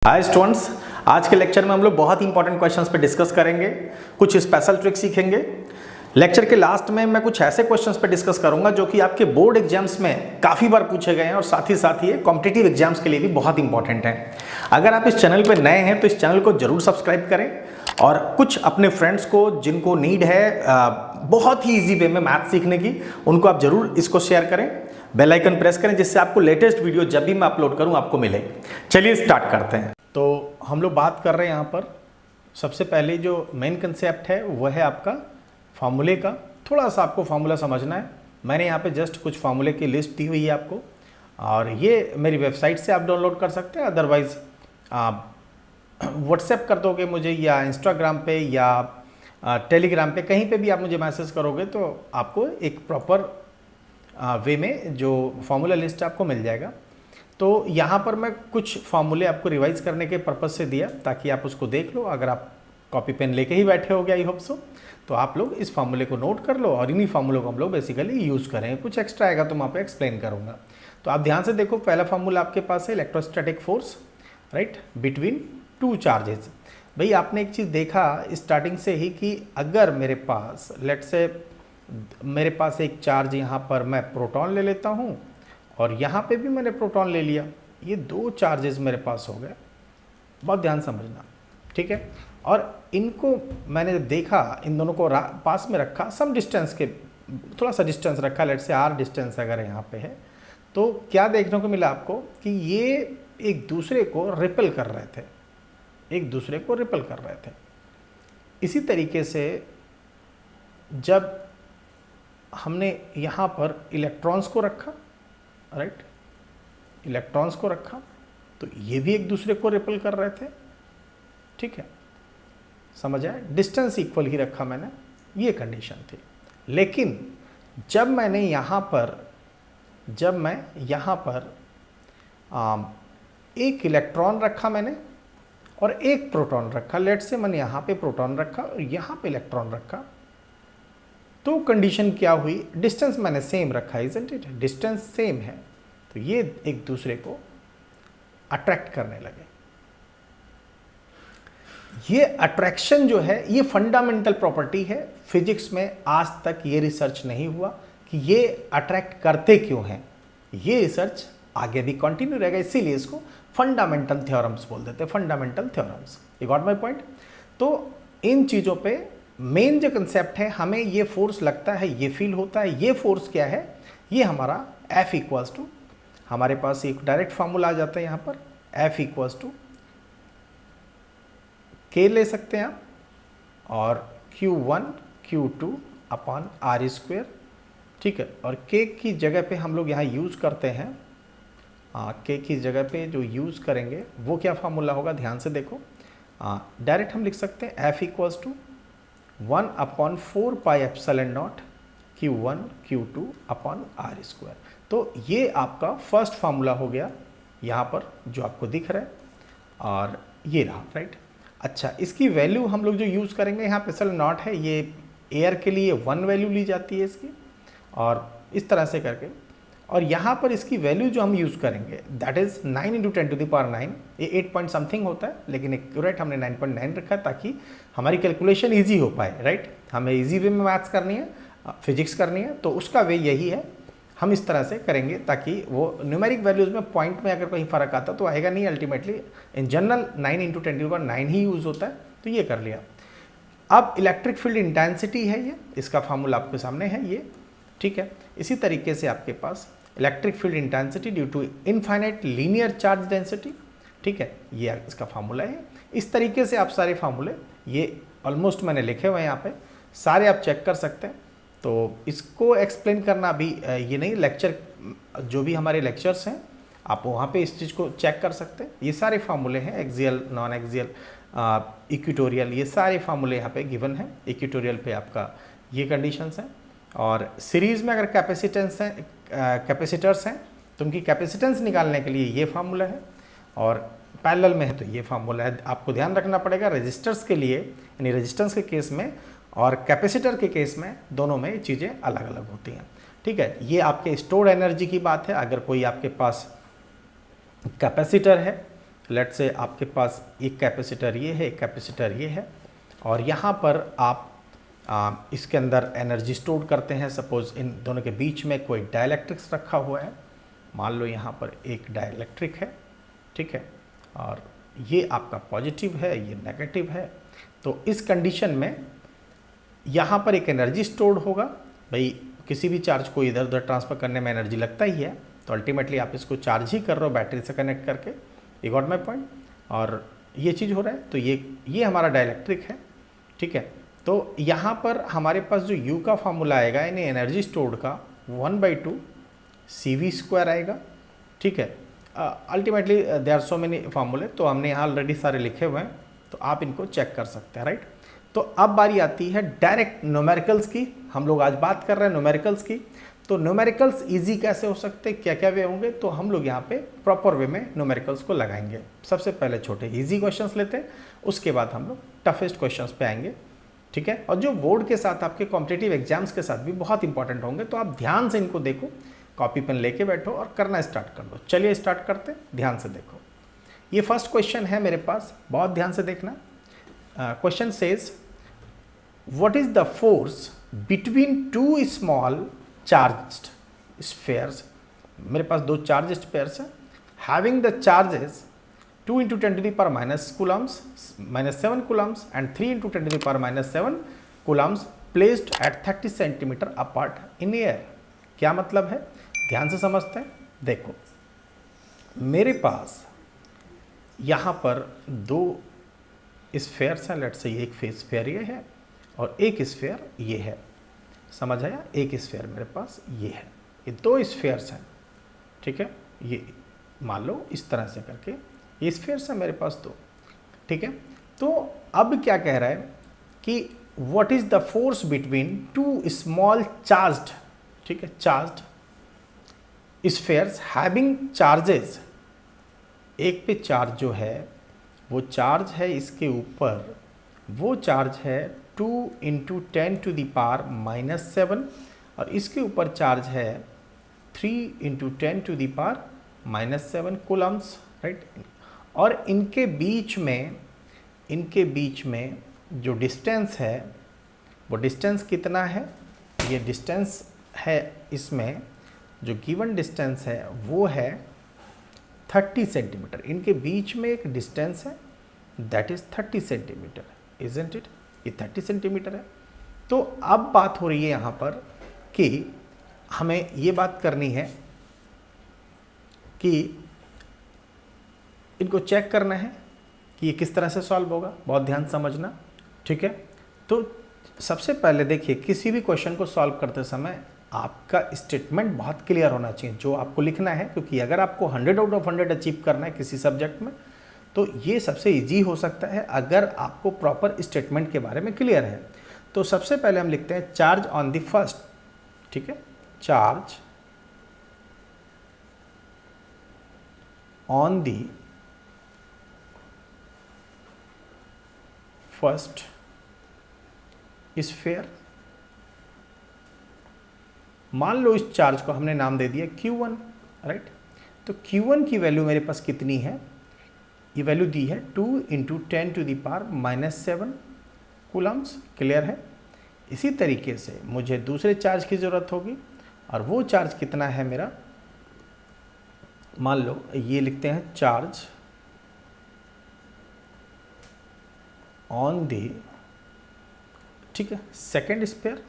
Hi students, आज के lecture में हम लोग बहुत ही इंपॉर्टेंट क्वेश्चंस पे डिस्कस करेंगे, कुछ स्पेशल ट्रिक सीखेंगे। लेक्चर के लास्ट में मैं कुछ ऐसे क्वेश्चंस पे डिस्कस करूंगा जो कि आपके बोर्ड एग्जाम्स में काफ़ी बार पूछे गए हैं और साथ ही ये कॉम्पिटिटिव एग्जाम्स के लिए भी बहुत इंपॉर्टेंट हैं। अगर आप इस चैनल पर नए हैं तो इस चैनल को जरूर सब्सक्राइब करें और कुछ अपने फ्रेंड्स को जिनको नीड है बहुत ही ईजी वे में मैथ सीखने की, उनको आप जरूर इसको शेयर करें, बेल आइकन प्रेस करें जिससे आपको लेटेस्ट वीडियो जब भी मैं अपलोड करूं आपको मिले। चलिए स्टार्ट करते हैं। तो हम लोग बात कर रहे हैं यहाँ पर सबसे पहले जो मेन कंसेप्ट है वह है आपका फार्मूले का। थोड़ा सा आपको फार्मूला समझना है। मैंने यहाँ पे जस्ट कुछ फार्मूले की लिस्ट दी हुई है आपको, और ये मेरी वेबसाइट से आप डाउनलोड कर सकते हैं। अदरवाइज़ आप व्हाट्सएप कर दोगे मुझे, या इंस्टाग्राम पे या टेलीग्राम पे, कहीं पे भी आप मुझे मैसेज करोगे तो आपको एक प्रॉपर वे में जो फार्मूला लिस्ट आपको मिल जाएगा। तो यहाँ पर मैं कुछ फार्मूले आपको रिवाइज करने के पर्पज़ से दिया ताकि आप उसको देख लो। अगर आप कॉपी पेन लेके ही बैठे हो गया, आई होप सो, तो आप लोग इस फार्मूले को नोट कर लो और इन्हीं फार्मूलों को हम लोग बेसिकली यूज़ करेंगे। कुछ एक्स्ट्रा आएगा तो मैं वहाँ पे एक्सप्लेन करूँगा। तो आप ध्यान से देखो, पहला फार्मूला आपके पास है electrostatic force, right, between two charges. भाई आपने एक चीज़ देखा स्टार्टिंग से ही कि अगर मेरे पास लेट्स से मेरे पास एक चार्ज यहाँ पर मैं प्रोटॉन ले लेता हूँ और यहाँ पे भी मैंने प्रोटॉन ले लिया, ये दो चार्जेस मेरे पास हो गए। बहुत ध्यान समझना, ठीक है। और इनको मैंने देखा, इन दोनों को पास में रखा, सम डिस्टेंस के, थोड़ा सा डिस्टेंस रखा, लेट्स से आर डिस्टेंस अगर यहाँ पे है, तो क्या देखने को मिला आपको कि ये एक दूसरे को रिपेल कर रहे थे, एक दूसरे को रिपेल कर रहे थे। इसी तरीके से जब हमने यहाँ पर इलेक्ट्रॉन्स को रखा, राइट, इलेक्ट्रॉन्स को रखा, तो ये भी एक दूसरे को रिपेल कर रहे थे, ठीक है, समझ आया। डिस्टेंस इक्वल ही रखा मैंने, ये कंडीशन थी। लेकिन जब मैं यहाँ पर एक इलेक्ट्रॉन रखा मैंने और एक प्रोटॉन रखा, लेट्स से मैंने यहाँ पे प्रोटॉन रखा और यहाँ पे इलेक्ट्रॉन रखा, तो कंडीशन क्या हुई, डिस्टेंस मैंने सेम रखा, इजंट इट, डिस्टेंस सेम है, तो ये एक दूसरे को अट्रैक्ट करने लगे। ये अट्रैक्शन जो है ये फंडामेंटल प्रॉपर्टी है। फिजिक्स में आज तक ये रिसर्च नहीं हुआ कि ये अट्रैक्ट करते क्यों हैं। ये रिसर्च आगे भी कंटिन्यू रहेगा, इसीलिए इसको फंडामेंटल थ्योरम्स बोल देते हैं, fundamental theorems. You got my point. तो इन चीज़ों पे मेन जो कंसेप्ट है, हमें ये फोर्स लगता है, ये फील होता है, ये फोर्स क्या है, ये हमारा F इक्वल्स टू, हमारे पास एक डायरेक्ट फार्मूला आ जाता है यहाँ पर, F इक्वल्स टू K ले सकते हैं आप, और Q1 Q2 upon R square, ठीक है। और K की जगह पे हम लोग यहाँ यूज़ करते हैं, K की जगह पे जो यूज़ करेंगे वो क्या फार्मूला होगा, ध्यान से देखो। डायरेक्ट हम लिख सकते हैं F equals to 1 upon 4 pi epsilon naught Q1 Q2 upon R square. तो ये आपका फर्स्ट फार्मूला हो गया यहाँ पर जो आपको दिख रहा है, और ये रहा, राइट। अच्छा, इसकी वैल्यू हम लोग जो यूज़ करेंगे, यहाँ पे एप्सिलॉन नॉट है, ये एयर के लिए 1 वैल्यू ली जाती है इसकी, और इस तरह से करके, और यहाँ पर इसकी वैल्यू जो हम यूज़ करेंगे दैट इज़ 9 × 10⁹, ये 8 पॉइंट समथिंग होता है, लेकिन एक्यूरेट हमने 9.9 रखा है ताकि हमारी कैलकुलेशन ईजी हो पाए, राइट। हमें ईजी वे में मैथ्स करनी है, फिजिक्स करनी है, तो उसका वे यही है, हम इस तरह से करेंगे ताकि वो न्यूमेरिक वैल्यूज़ में पॉइंट में अगर कहीं फ़र्क आता तो आएगा नहीं। Ultimately in general 9 × 10⁹ he use होता है, तो ये कर लिया। अब इलेक्ट्रिक फील्ड इंटेंसिटी है ये, इसका फार्मूला आपके सामने है ये, ठीक है। इसी तरीके से आपके पास electric field intensity due to infinite linear charge density, ठीक है, ये इसका फार्मूला है। इस तरीके से आप सारे फार्मूले, ये ऑलमोस्ट मैंने लिखे हुए हैं यहाँ पे, सारे आप चेक कर सकते हैं। तो इसको एक्सप्लेन करना भी ये नहीं, लेक्चर जो भी हमारे लेक्चर्स हैं आप वहाँ पे इस चीज़ को चेक कर सकते हैं। ये सारे फार्मूले हैं, एक्सियल, नॉन एक्सियल, इक्वेटोरियल, ये सारे फार्मूले यहाँ पे गिवन हैं। इक्वेटोरियल पे आपका ये कंडीशंस हैं, और सीरीज़ में अगर कैपेसिटर्स हैं तो उनकी कैपेसिटेंस निकालने के लिए ये फार्मूला है, और पैरेलल में है तो ये फार्मूला है। आपको ध्यान रखना पड़ेगा रेजिस्टर्स के लिए, यानी रेजिस्टेंस के केस में और कैपेसिटर के केस में, दोनों में चीज़ें अलग अलग होती हैं, ठीक है। ये आपके स्टोर्ड एनर्जी की बात है। अगर कोई आपके पास कैपेसिटर है लेट्स से आपके पास एक कैपेसिटर ये है, एक कैपेसिटर ये है, और यहाँ पर आप इसके अंदर एनर्जी स्टोर करते हैं। सपोज इन दोनों के बीच में कोई डाइलेक्ट्रिक्स रखा हुआ है, मान लो यहाँ पर एक डाइलेक्ट्रिक है, ठीक है, और ये आपका पॉजिटिव है, ये नेगेटिव है। तो इस कंडीशन में यहाँ पर एक एनर्जी स्टोर्ड होगा। भाई किसी भी चार्ज को इधर उधर ट्रांसफ़र करने में एनर्जी लगता ही है, तो अल्टीमेटली आप इसको चार्ज ही कर रहे हो बैटरी से कनेक्ट करके। You got my point. और ये चीज़ हो रहा है, तो ये हमारा डाइलेक्ट्रिक है, ठीक है। तो यहाँ पर हमारे पास जो U का फार्मूला आएगा यानी एनर्जी स्टोर्ड का 1/2 CV² आएगा, ठीक है। Ultimately there are so many फार्मूले, तो हमने यहाँ ऑलरेडी सारे लिखे हुए हैं, तो आप इनको चेक कर सकते हैं, राइट। तो अब बारी आती है डायरेक्ट न्यूमेरिकल्स की। हम लोग आज बात कर रहे हैं न्यूमेरिकल्स की। तो न्यूमेरिकल्स इजी कैसे हो सकते हैं, क्या क्या वे होंगे, तो हम लोग यहाँ पे प्रॉपर वे में न्यूमेरिकल्स को लगाएंगे। सबसे पहले छोटे इजी क्वेश्चंस लेते हैं, उसके बाद हम लोग टफेस्ट क्वेश्चंस पे आएंगे, ठीक है। और जो बोर्ड के साथ आपके कॉम्पिटिटिव एग्जाम्स के साथ भी बहुत इंपॉर्टेंट होंगे, तो आप ध्यान से इनको देखो, कॉपी पेन लेके बैठो और करना स्टार्ट कर दो। चलिए स्टार्ट करते, ध्यान से देखो। ये फर्स्ट क्वेश्चन है मेरे पास, बहुत ध्यान से देखना। Question says what is the force between two small charged spheres. मेरे पास दो चार्ज स्फेयर्स हैं, having the charges 2 × 10⁻⁻⁷ coulombs and 3 × 10⁻⁷ coulombs placed at 30 centimetre apart in air. क्या मतलब है, ध्यान से समझते हैं। देखो मेरे पास यहाँ पर दो स्फेयर्स हैं, लेट्स से एक स्फेयर ये है और एक स्फेयर ये है, समझ आया। एक स्फेयर मेरे पास ये है, ये दो स्फेयर्स हैं, ठीक है। ये मान लो इस तरह से करके ये स्फेयर्स हैं मेरे पास दो, ठीक है। तो अब क्या कह रहा है कि what is the force between two small charged, ठीक है, चार्ज्ड स्फेयर्स हैविंग चार्जेस। एक पे चार्ज जो है वो चार्ज है इसके ऊपर, वो चार्ज है 2 × 10⁻⁻⁷ और इसके ऊपर चार्ज है 3 × 10⁻⁻⁷ कूलम्स, राइट। और इनके बीच में जो डिस्टेंस है वो डिस्टेंस कितना है, ये डिस्टेंस है, इसमें जो गिवन डिस्टेंस है वो है 30 सेंटीमीटर। इनके बीच में एक डिस्टेंस है that is 30 centimetre, isn't it. ये 30 सेंटीमीटर है। तो अब बात हो रही है यहाँ पर कि हमें ये बात करनी है कि इनको चेक करना है कि ये किस तरह से सॉल्व होगा। बहुत ध्यान समझना, ठीक है। तो सबसे पहले देखिए, किसी भी क्वेश्चन को सॉल्व करते समय आपका स्टेटमेंट बहुत क्लियर होना चाहिए जो आपको लिखना है, क्योंकि अगर आपको 100 आउट ऑफ 100 अचीव करना है किसी सब्जेक्ट में, तो ये सबसे इजी हो सकता है अगर आपको प्रॉपर स्टेटमेंट के बारे में क्लियर है। तो सबसे पहले हम लिखते हैं चार्ज ऑन द फर्स्ट, ठीक है, charge on the first sphere. मान लो इस चार्ज को हमने नाम दे दिया Q1, राइट। तो Q1 की वैल्यू मेरे पास कितनी है, ये वैल्यू दी है 2 × 10⁻⁷ कूलम्स, क्लियर है। इसी तरीके से मुझे दूसरे चार्ज की ज़रूरत होगी, और वो चार्ज कितना है मेरा, मान लो ये लिखते हैं चार्ज ऑन दी, ठीक है, सेकेंड स्फीयर।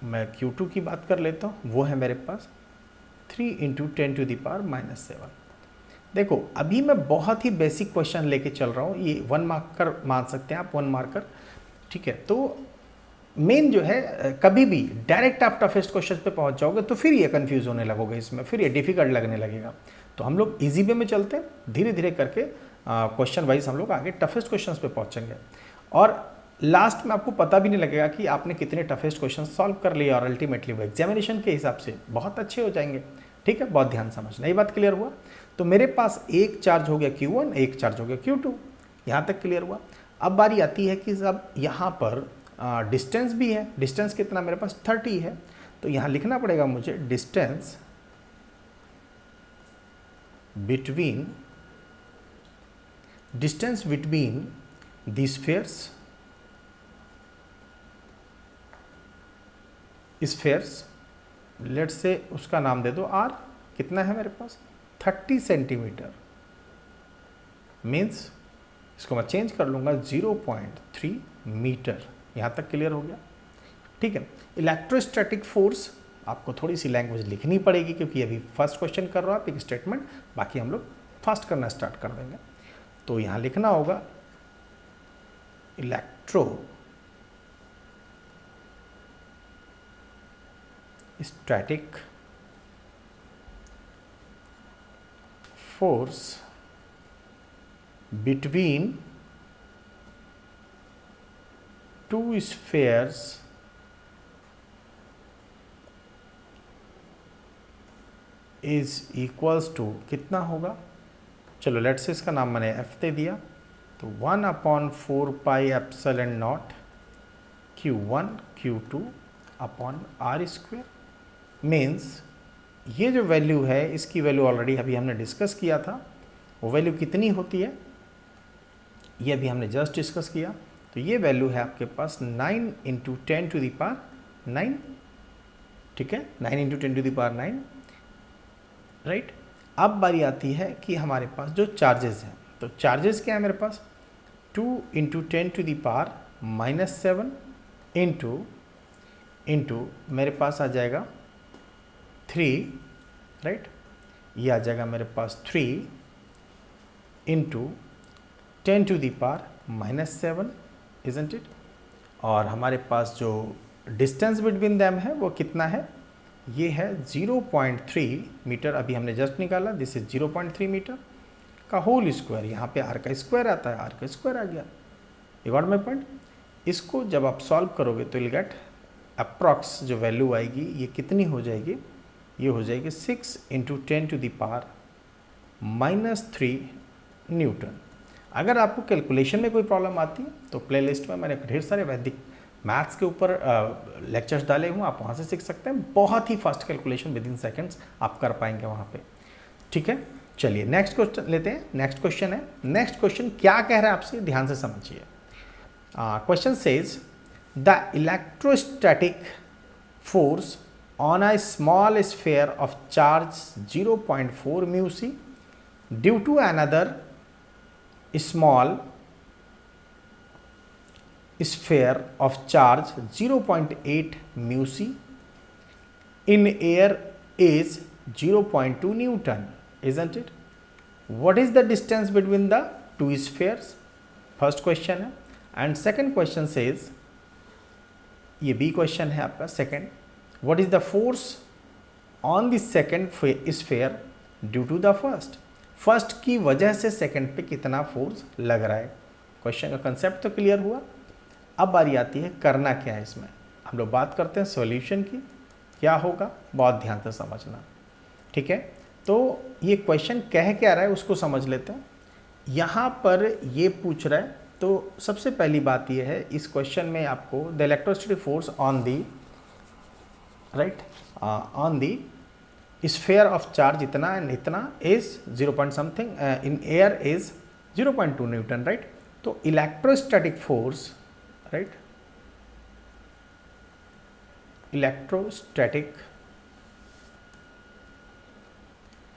मैं Q2 की बात कर लेता हूँ, वो है मेरे पास 3 × 10⁻⁷। देखो अभी मैं बहुत ही बेसिक क्वेश्चन लेके चल रहा हूँ, ये 1 मार्कर मान सकते हैं आप, 1 मार्कर, ठीक है। तो मेन जो है, कभी भी डायरेक्ट आप टफेस्ट क्वेश्चन पे पहुँच जाओगे तो फिर ये कंफ्यूज होने लगोगे, इसमें फिर ये डिफिकल्ट लगने लगेगा। तो हम लोग इजी वे में चलते हैं, धीरे धीरे करके क्वेश्चन वाइज हम लोग आगे टफेस्ट क्वेश्चन पे पहुँचेंगे, और लास्ट में आपको पता भी नहीं लगेगा कि आपने कितने टफेस्ट क्वेश्चन सॉल्व कर लिए, और अल्टीमेटली वो एग्जामिनेशन के हिसाब से बहुत अच्छे हो जाएंगे, ठीक है। बहुत ध्यान समझना, ये बात क्लियर हुआ। तो मेरे पास एक चार्ज हो गया Q1, एक चार्ज हो गया Q2, यहाँ तक क्लियर हुआ। अब बारी आती है कि सब यहाँ पर डिस्टेंस भी है, डिस्टेंस कितना मेरे पास 30 है। तो यहाँ लिखना पड़ेगा मुझे distance between the spheres, let's say उसका नाम दे दो आर, कितना है मेरे पास 30 सेंटीमीटर, मीन्स इसको मैं चेंज कर लूँगा 0.3 मीटर। यहाँ तक क्लियर हो गया? ठीक है। इलेक्ट्रोस्टैटिक फोर्स आपको थोड़ी सी लैंग्वेज लिखनी पड़ेगी क्योंकि अभी फर्स्ट क्वेश्चन कर रहा हूँ आप एक स्टेटमेंट, बाकी हम लोग फास्ट करना स्टार्ट कर देंगे। तो यहाँ लिखना होगा electrostatic force between two spheres is equals to कितना होगा, चलो लेट्स से इसका नाम मैंने F दे दिया, तो 1/4πε0 Q1 Q2 upon R square. Means ये जो वैल्यू है इसकी वैल्यू ऑलरेडी अभी हमने डिस्कस किया था, वो वैल्यू कितनी होती है ये अभी हमने जस्ट डिस्कस किया। तो ये वैल्यू है आपके पास 9 × 10⁹, ठीक है, 9 × 10⁹, राइट। अब बारी आती है कि हमारे पास जो चार्जेस हैं, तो चार्जेस क्या है मेरे पास 2 × 10⁻⁻7 इंटू मेरे पास आ जाएगा 3, राइट, ये आ जाएगा मेरे पास 3 × 10⁻⁻7, इजंट इट। और हमारे पास जो डिस्टेंस बिटवीन देम है वो कितना है, ये है 0.3 मीटर, अभी हमने जस्ट निकाला, दिस इज 0.3 मीटर का होल स्क्वायर। यहाँ पे आर का स्क्वायर आता है, आर का स्क्वायर आ गया, यू गॉट माय पॉइंट। इसको जब आप सॉल्व करोगे तो विल गेट अप्रॉक्स जो वैल्यू आएगी ये कितनी हो जाएगी, ये हो जाएगी 6 × 10⁻³ न्यूटन। अगर आपको कैलकुलेशन में कोई प्रॉब्लम आती है तो प्लेलिस्ट में मैंने ढेर सारे वैदिक मैथ्स के ऊपर लेक्चर्स डाले हुए, आप वहाँ से सीख सकते हैं। बहुत ही fast calculation within seconds आप कर पाएंगे वहाँ पे, ठीक है। चलिए नेक्स्ट क्वेश्चन लेते हैं। नेक्स्ट क्वेश्चन है, नेक्स्ट क्वेश्चन क्या कह रहा है आपसे, ध्यान से समझिए। Question says the electrostatic force on a small sphere of charge 0.4 μc due to another small sphere of charge 0.8 μc in air is 0.2 Newton, isn't it? What is the distance between the two spheres? First question है। and second question says, ये B question है आपका second, what is the force on the second sphere due to the first? First की वजह से second पे कितना force लग रहा है। क्वेश्चन का कंसेप्ट तो क्लियर हुआ। अब बारी आती है करना क्या है इसमें, हम लोग बात करते हैं सॉल्यूशन की, क्या होगा बहुत ध्यान से समझना, ठीक है। तो ये क्वेश्चन कह क्या रहा है उसको समझ लेते हैं। यहाँ पर ये पूछ रहा है, तो सबसे पहली बात ये है इस क्वेश्चन में आपको the electrostatic force on the, right, on the sphere of charge इतना एंड इतना is 0. something in air is 0.2 newton, right. तो electrostatic force, right, electrostatic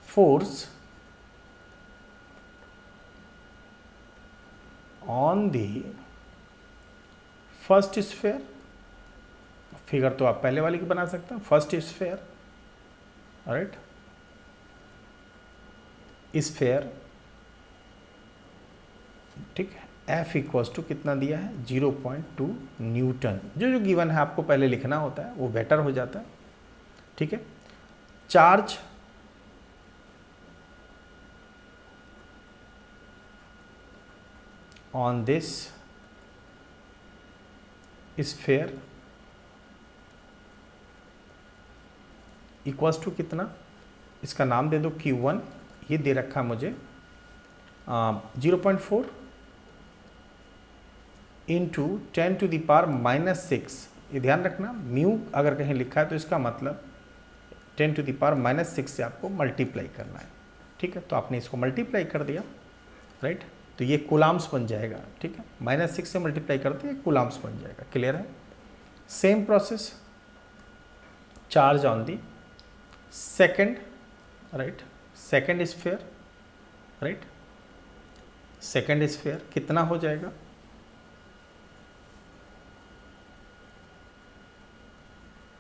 force on the first sphere, figure तो आप पहले वाली की बना सकते हैं, फर्स्ट स्फेयर, राइट, स्फेयर, ठीक है, F इक्वल्स टू कितना दिया है 0.2 न्यूटन। जो गिवन है आपको पहले लिखना होता है वो बेटर हो जाता है, ठीक है। Charge on this sphere equals to कितना, इसका नाम दे दो Q1, ये दे रखा मुझे 0.4 × 10⁻⁻6 ये ध्यान रखना, म्यू अगर कहीं लिखा है तो इसका मतलब 10⁻⁻6 से आपको मल्टीप्लाई करना है, ठीक है। तो आपने इसको मल्टीप्लाई कर दिया, राइट, तो ये कूलाम्स बन जाएगा, ठीक है। -6 से मल्टीप्लाई करते हैं, कूलाम्स बन जाएगा, क्लियर है। Same process, charge on the second, right, second sphere, right, second sphere कितना हो जाएगा,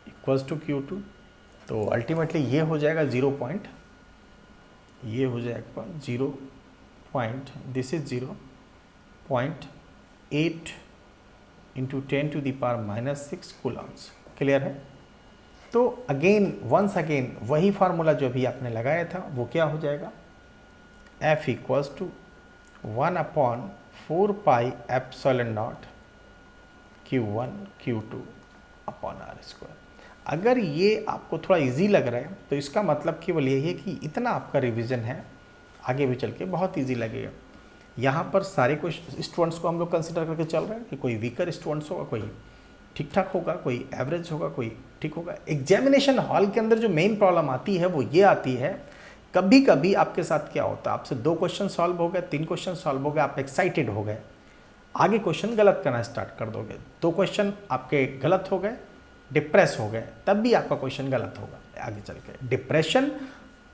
इक्वल्स टू Q2, तो अल्टीमेटली ये हो जाएगा 0 पॉइंट, ये हो जाएगा 0 point, this is 0.8 into 10⁻⁻6 Coulomb's, clear है। तो अगेन वंस अगेन वही फार्मूला जो भी आपने लगाया था वो क्या हो जाएगा, F equals to 1/4πε0 Q1 Q2 upon R²। अगर ये आपको थोड़ा इजी लग रहा है तो इसका मतलब केवल यही है कि इतना आपका रिवीजन है, आगे भी चल के बहुत इजी लगेगा। यहाँ पर सारे कोई स्टूडेंट्स को हम लोग कंसिडर करके चल रहे हैं कि कोई वीकर स्टूडेंट्स होगा, कोई ठीक ठाक होगा, कोई एवरेज होगा, कोई ठीक होगा। एग्जामिनेशन हॉल के अंदर जो मेन प्रॉब्लम आती है वो ये आती है, कभी कभी आपके साथ क्या होता है, आपसे 2 क्वेश्चन सॉल्व हो गए, 3 क्वेश्चन सॉल्व हो गए, आप एक्साइटेड हो गए, आगे क्वेश्चन गलत करना स्टार्ट कर दोगे, 2 क्वेश्चन आपके गलत हो गए, डिप्रेस हो गए, तब भी आपका क्वेश्चन गलत होगा आगे चल के। डिप्रेशन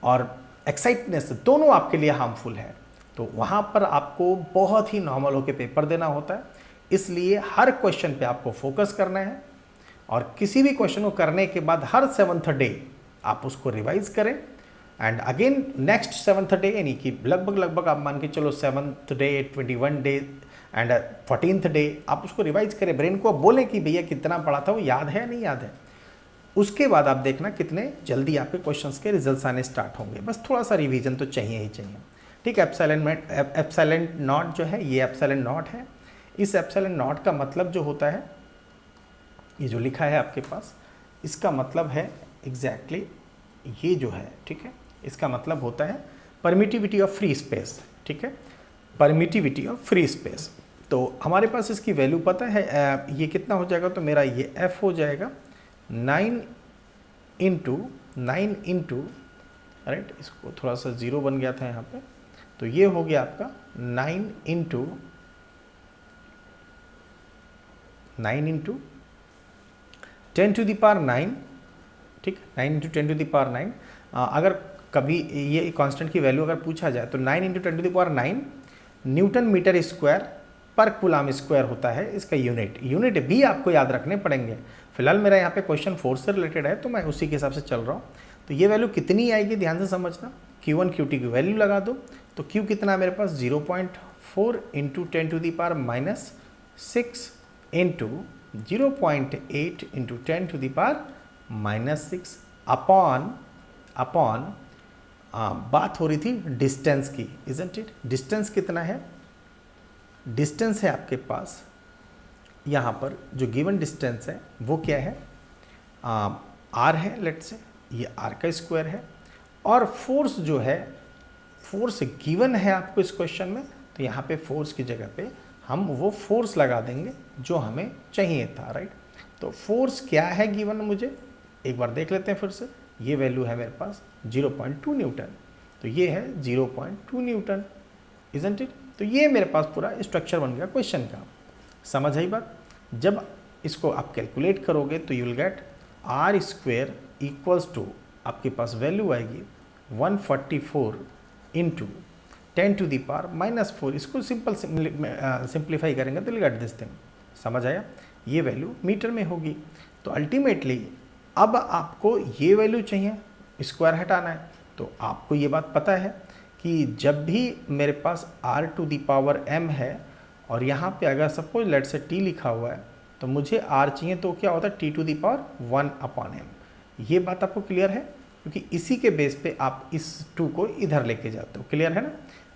और एक्साइटनेस दोनों आपके लिए हार्मफुल है, तो वहाँ पर आपको बहुत ही नॉर्मल होकर पेपर देना होता है। इसलिए हर क्वेश्चन पे आपको फोकस करना है और किसी भी क्वेश्चन को करने के बाद हर 7th डे आप उसको रिवाइज करें and again next 7th day, यानी कि लगभग आप मान के चलो 7th day, 21 day and 14th day आप उसको रिवाइज करें, ब्रेन को बोलें कि भैया कितना पढ़ा था, वो याद है नहीं याद है। उसके बाद आप देखना कितने जल्दी आपके क्वेश्चंस के रिजल्ट्स आने स्टार्ट होंगे। बस थोड़ा सा रिवीजन तो चाहिए ही चाहिए, ठीक है। एप्सिलॉन नॉट जो है, ये एप्सिलॉन नॉट है। इस एप्सिलॉन नॉट का मतलब जो होता है, ये जो लिखा है आपके पास, इसका मतलब है एग्जैक्टली ये जो है, ठीक है, इसका मतलब होता है परमिटिविटी ऑफ फ्री स्पेस, ठीक है, परमिटिविटी ऑफ फ्री स्पेस। तो हमारे पास इसकी वैल्यू पता है, ये कितना हो जाएगा, तो मेरा ये F हो जाएगा 9 इंटू राइट, इसको थोड़ा सा 0 बन गया था यहाँ पे, तो ये हो गया आपका 9 इंटू 10⁻9, ठीक, 9 इंटू 10⁻9। अगर कभी ये कांस्टेंट की वैल्यू अगर पूछा जाए तो 9 इंटू 10⁻9 न्यूटन मीटर स्क्वायर पर कूलम स्क्वायर होता है इसका यूनिट भी आपको याद रखने पड़ेंगे। फिलहाल मेरा यहाँ पे क्वेश्चन 4 से रिलेटेड है तो मैं उसी के हिसाब से चल रहा हूँ। तो ये वैल्यू कितनी आएगी ध्यान से समझना, Q1 Q2 की वैल्यू लगा दो, तो Q कितना है मेरे पास 0.4 इंटू 10⁻6 इंटू 0.8 इंटू 10⁻6 अपॉन बात हो रही थी डिस्टेंस की, इजंट इट। डिस्टेंस कितना है, डिस्टेंस है आपके पास यहाँ पर जो गिवन डिस्टेंस है वो क्या है, r है, लेट्स से ये r का स्क्वायर है, और फोर्स जो है, फोर्स गिवन है आपको इस क्वेश्चन में, तो यहाँ पे फोर्स की जगह पे हम वो फोर्स लगा देंगे जो हमें चाहिए था, राइट। तो फोर्स क्या है गिवन मुझे एक बार देख लेते हैं फिर से। ये वैल्यू है मेरे पास 0.2 न्यूटन, तो ये है 0.2 न्यूटन, इजंट इट। तो ये मेरे पास पूरा स्ट्रक्चर बन गया क्वेश्चन का, समझ आई बात। जब इसको आप कैलकुलेट करोगे तो you will get r² equals to, आपके पास वैल्यू आएगी 144 इंटू 10⁻⁻4। इसको सिंप्लीफाई करेंगे तो विल गेट दिस थिंग, समझ आया। ये वैल्यू मीटर में होगी। तो अल्टीमेटली अब आपको ये वैल्यू चाहिए, स्क्वायर हटाना है, तो आपको ये बात पता है कि जब भी मेरे पास r⁻m है और यहाँ पे अगर सपोज लेट से t लिखा हुआ है तो मुझे r चाहिए, तो क्या होता है t⁻1/m। ये बात आपको क्लियर है, क्योंकि इसी के बेस पे आप इस 2 को इधर लेके जाते हो, क्लियर है ना।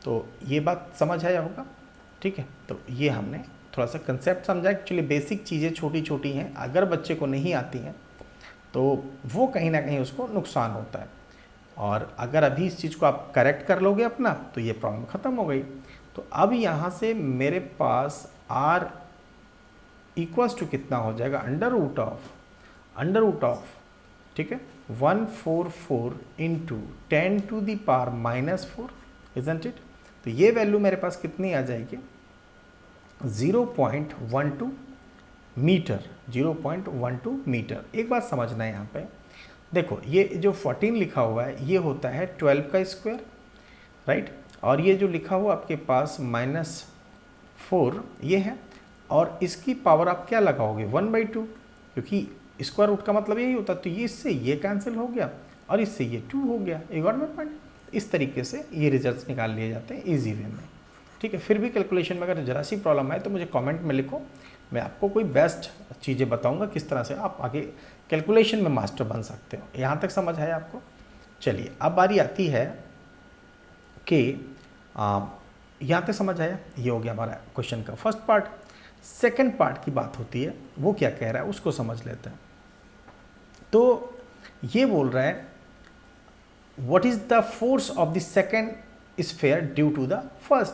तो ये बात समझ आया होगा, ठीक है। तो ये हमने थोड़ा सा कंसेप्ट समझा। एक्चुअली बेसिक चीज़ें छोटी छोटी हैं, अगर बच्चे को नहीं आती हैं तो वो कहीं ना कहीं उसको नुकसान होता है, और अगर अभी इस चीज़ को आप करेक्ट कर लोगे अपना तो ये प्रॉब्लम ख़त्म हो गई। तो अब यहाँ से मेरे पास इक्वल्स टू कितना हो जाएगा, अंडर रूट ऑफ, ठीक है, 144 इंटू 10⁻⁻⁴, इजंट इट। तो ये वैल्यू मेरे पास कितनी आ जाएगी, 0.12 मीटर, 0.12 मीटर। एक बात समझना है यहाँ पे, देखो ये जो 14 लिखा हुआ है ये होता है 12 का स्क्वायर, राइट, और ये जो लिखा हुआ आपके पास -4 ये है, और इसकी पावर आप क्या लगाओगे, 1/2, क्योंकि स्क्वायर रूट का मतलब यही होता है। तो ये इससे ये कैंसिल हो गया और इससे ये 2 हो गया। एक और में पॉइंट, इस तरीके से ये रिजल्ट्स निकाल लिए जाते हैं इजी वे में, ठीक है। फिर भी कैलकुलेशन में अगर जरा सी प्रॉब्लम है तो मुझे कमेंट में लिखो, मैं आपको कोई बेस्ट चीज़ें बताऊंगा किस तरह से आप आगे कैलकुलेशन में मास्टर बन सकते हो। यहाँ तक समझ है आपको। चलिए अब बारी आती है कि यहाँ तक समझ आया, ये हो गया हमारा क्वेश्चन का फर्स्ट पार्ट। सेकंड पार्ट की बात होती है, वो क्या कह रहा है उसको समझ लेते हैं। तो ये बोल रहा है what is the force of the second sphere due to the first.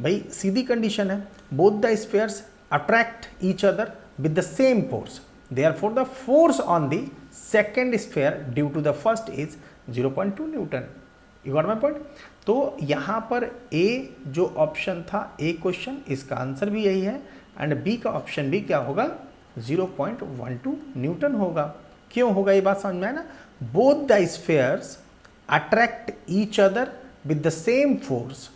भाई सीधी कंडीशन है, both the spheres attract each other with the same force, therefore the force on the second sphere due to the first is 0.2 newton. You got my point. तो यहाँ पर ए जो option था, ए question, इसका answer भी यही है, एंड बी का ऑप्शन भी क्या होगा, 0.12 न्यूटन होगा। क्यों होगा ये बात समझ में आया ना, both the spheres attract each other with the same force,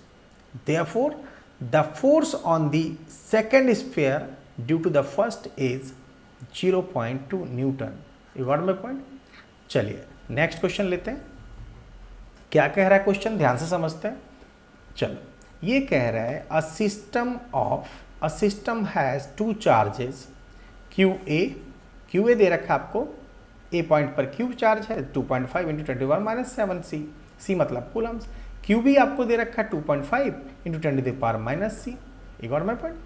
therefore the force on the second sphere due to the first is 0.2 newton. You got my point. चलिए नेक्स्ट क्वेश्चन लेते हैं। क्या कह रहा है क्वेश्चन, ध्यान से समझते हैं। चलो ये कह रहा है a system has 2 charges QA दे रखा आपको, ए पॉइंट पर Q चार्ज है 2.5 × 10⁻⁷ C मतलब कूलम्स, QB आपको दे रखा है 2.5 × 10⁻⁻⁶। एक और मैं पॉइंट,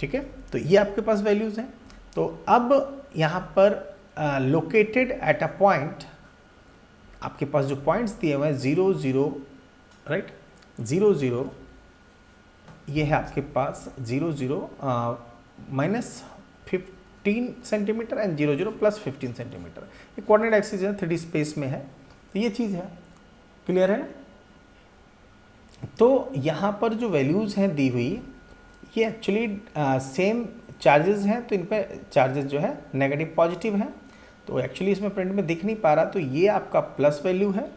ठीक है। तो ये आपके पास वैल्यूज हैं। तो अब यहाँ पर लोकेटेड एट अ पॉइंट, आपके पास जो पॉइंट्स दिए हुए हैं 0 0, राइट, 0 0, ये है आपके पास 0 0 -15 सेंटीमीटर एंड 0 0 +15 सेंटीमीटर। ये कोऑर्डिनेट एक्सिस है, 3D स्पेस में है, तो ये चीज़ है, क्लियर है। तो यहाँ पर जो वैल्यूज़ हैं दी हुई, ये एक्चुअली सेम चार्जेस हैं, तो इन पर चार्जेस जो है नेगेटिव पॉजिटिव हैं, तो एक्चुअली इसमें प्रिंट में दिख नहीं पा रहा। तो ये आपका प्लस वैल्यू है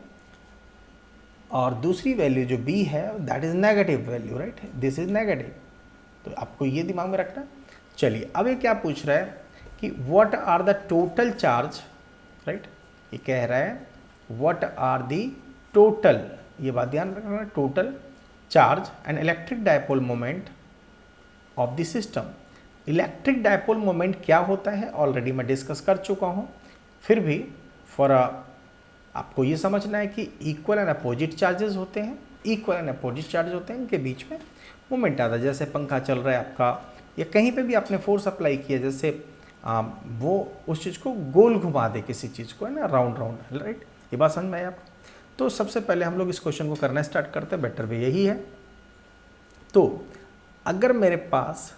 और दूसरी वैल्यू जो बी है that is negative value, right, this is negative. तो आपको ये दिमाग में रखना। चलिए अब ये क्या पूछ रहा है कि what are the total charge, right, ये कह रहा है व्हाट आर द टोटल, ये बात ध्यान रखना, total charge and electric dipole moment of the system. Electric dipole moment क्या होता है ऑलरेडी मैं डिस्कस कर चुका हूँ, फिर भी फॉर आपको ये समझना है कि इक्वल एंड अपोजिट चार्जेस होते हैं, इक्वल एंड अपोजिट चार्ज होते हैं, इनके बीच में मोमेंट आता है। जैसे पंखा चल रहा है आपका, या कहीं पे भी आपने फोर्स अप्लाई किया, जैसे वो उस चीज़ को गोल घुमा दे, किसी चीज़ को, है ना, राउंड राउंड, राइट। ये बात समझ में आई आपको। तो सबसे पहले हम लोग इस क्वेश्चन को करना स्टार्ट करते हैं, बेटर वे यही है। तो अगर मेरे पास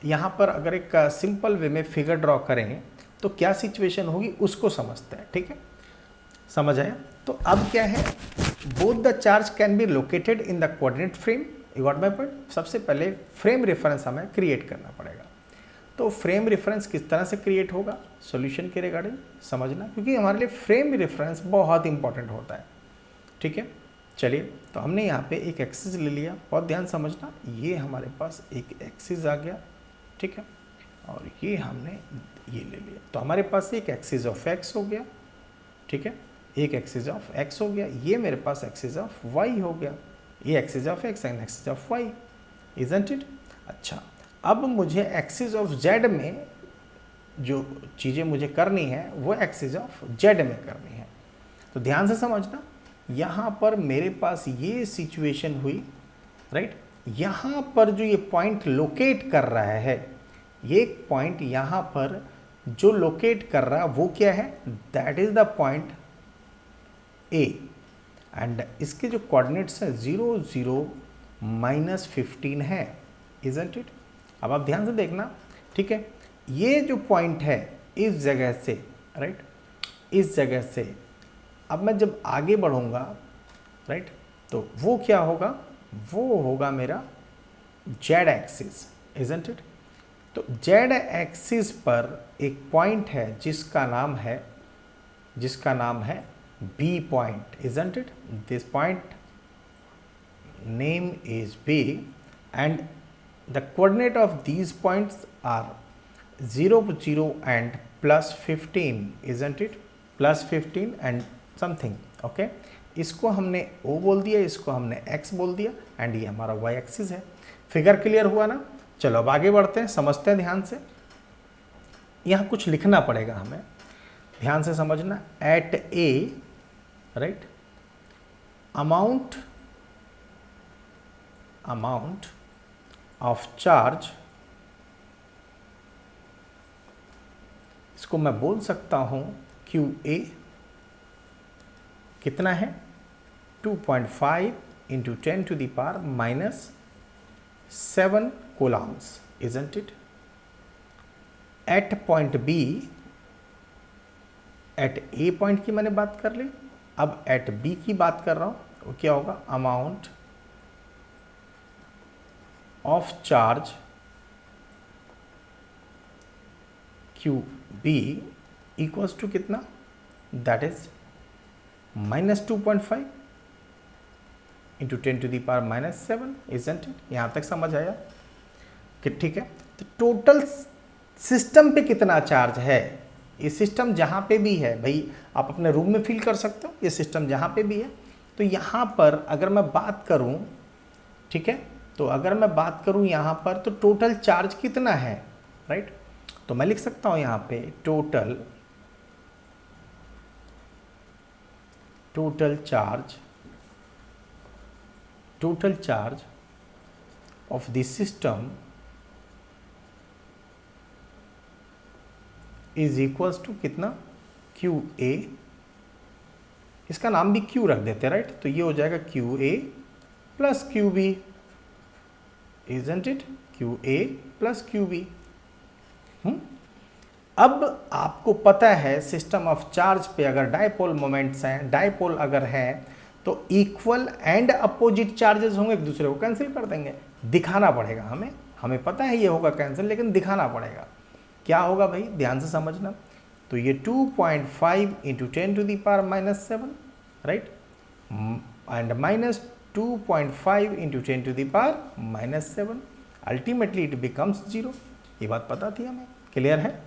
यहाँ पर अगर एक सिंपल वे में फिगर ड्रॉ करें तो क्या सिचुएशन होगी उसको समझते हैं, ठीक है, समझ आया। तो अब क्या है, both the charge can be located in the coordinate frame. You got my point. सबसे पहले फ्रेम रेफरेंस हमें क्रिएट करना पड़ेगा। तो फ्रेम रेफरेंस किस तरह से क्रिएट होगा सॉल्यूशन के रिगार्डिंग समझना, क्योंकि हमारे लिए फ्रेम रेफरेंस बहुत इंपॉर्टेंट होता है, ठीक है। चलिए तो हमने यहाँ पे एक एक्सिस ले लिया, बहुत ध्यान समझना, ये हमारे पास एक एक्सिस आ गया, ठीक है, और ये हमने ये ले लिया। तो हमारे पास एक एक्सिस ऑफ एक्स हो गया, ठीक है, एक एक्सिस ऑफ एक्स हो गया, ये मेरे पास एक्सिस ऑफ वाई हो गया, ये axis of X and axis of Y, isn't it. अच्छा, अब मुझे एक्सिस ऑफ जेड में जो चीज़ें मुझे करनी है वो एक्सिस ऑफ जेड में करनी है। तो ध्यान से समझना, यहाँ पर मेरे पास ये सिचुएशन हुई, राइट, यहाँ पर जो ये पॉइंट लोकेट कर रहा है, ये पॉइंट यहाँ पर जो लोकेट कर रहा है वो क्या है, that is the point A, and इसके जो कोऑर्डिनेट्स हैं 0 0 -15 है, इजंट इट। अब आप ध्यान से देखना, ठीक है, ये जो पॉइंट है इस जगह से, राइट, इस जगह से अब मैं जब आगे बढ़ूंगा, राइट, तो वो क्या होगा, वो होगा मेरा जेड एक्सिस, इजंट इट। तो जेड एक्सिस पर एक पॉइंट है जिसका नाम है B point, isn't it. This point name is B and the coordinate of these points are 0, 0 and plus 15, isn't it, plus 15 and something, okay। इसको हमने O बोल दिया, इसको हमने X बोल दिया एंड ये हमारा Y एक्सिस है। फिगर क्लियर हुआ ना? चलो अब आगे बढ़ते हैं, समझते हैं ध्यान से। यहाँ कुछ लिखना पड़ेगा हमें, ध्यान से समझना। At A, right, amount of charge, इसको मैं बोल सकता हूं QA कितना है, 2.5 into 10 to the power -7 coulombs, isn't it. At point B, at A point की मैंने बात कर ली, अब एट B की बात कर रहा हूं, वो क्या होगा, amount of charge QB equals to कितना, that is -2.5 into 10 to the power -7, isn't it. यहाँ तक समझ आया कि ठीक है। तो टोटल सिस्टम पे कितना चार्ज है, ये सिस्टम जहाँ पे भी है भाई, आप अपने रूम में फील कर सकते हो, ये सिस्टम जहाँ पे भी है। तो यहाँ पर अगर मैं बात करूँ, ठीक है, तो अगर मैं बात करूँ यहाँ पर, तो टोटल चार्ज कितना है, राइट। तो मैं लिख सकता हूँ यहाँ पे total charge of the system is equals to कितना, QA, इसका नाम भी Q रख देते हैं, राइट। तो ये हो जाएगा QA plus QB, isn't it, QA plus QB। अब आपको पता है सिस्टम ऑफ चार्ज पे अगर डायपोल मोमेंट्स हैं, डायपोल अगर हैं, तो इक्वल एंड अपोजिट चार्जेस होंगे, एक दूसरे को कैंसिल कर देंगे। दिखाना पड़ेगा हमें पता है ये होगा कैंसिल, लेकिन दिखाना पड़ेगा। क्या होगा भाई, ध्यान से समझना। तो ये 2.5 into 10 to the power -7, right, and -2.5 into 10 to the power -7, ultimately it becomes 0। ये बात पता थी हमें, क्लियर है।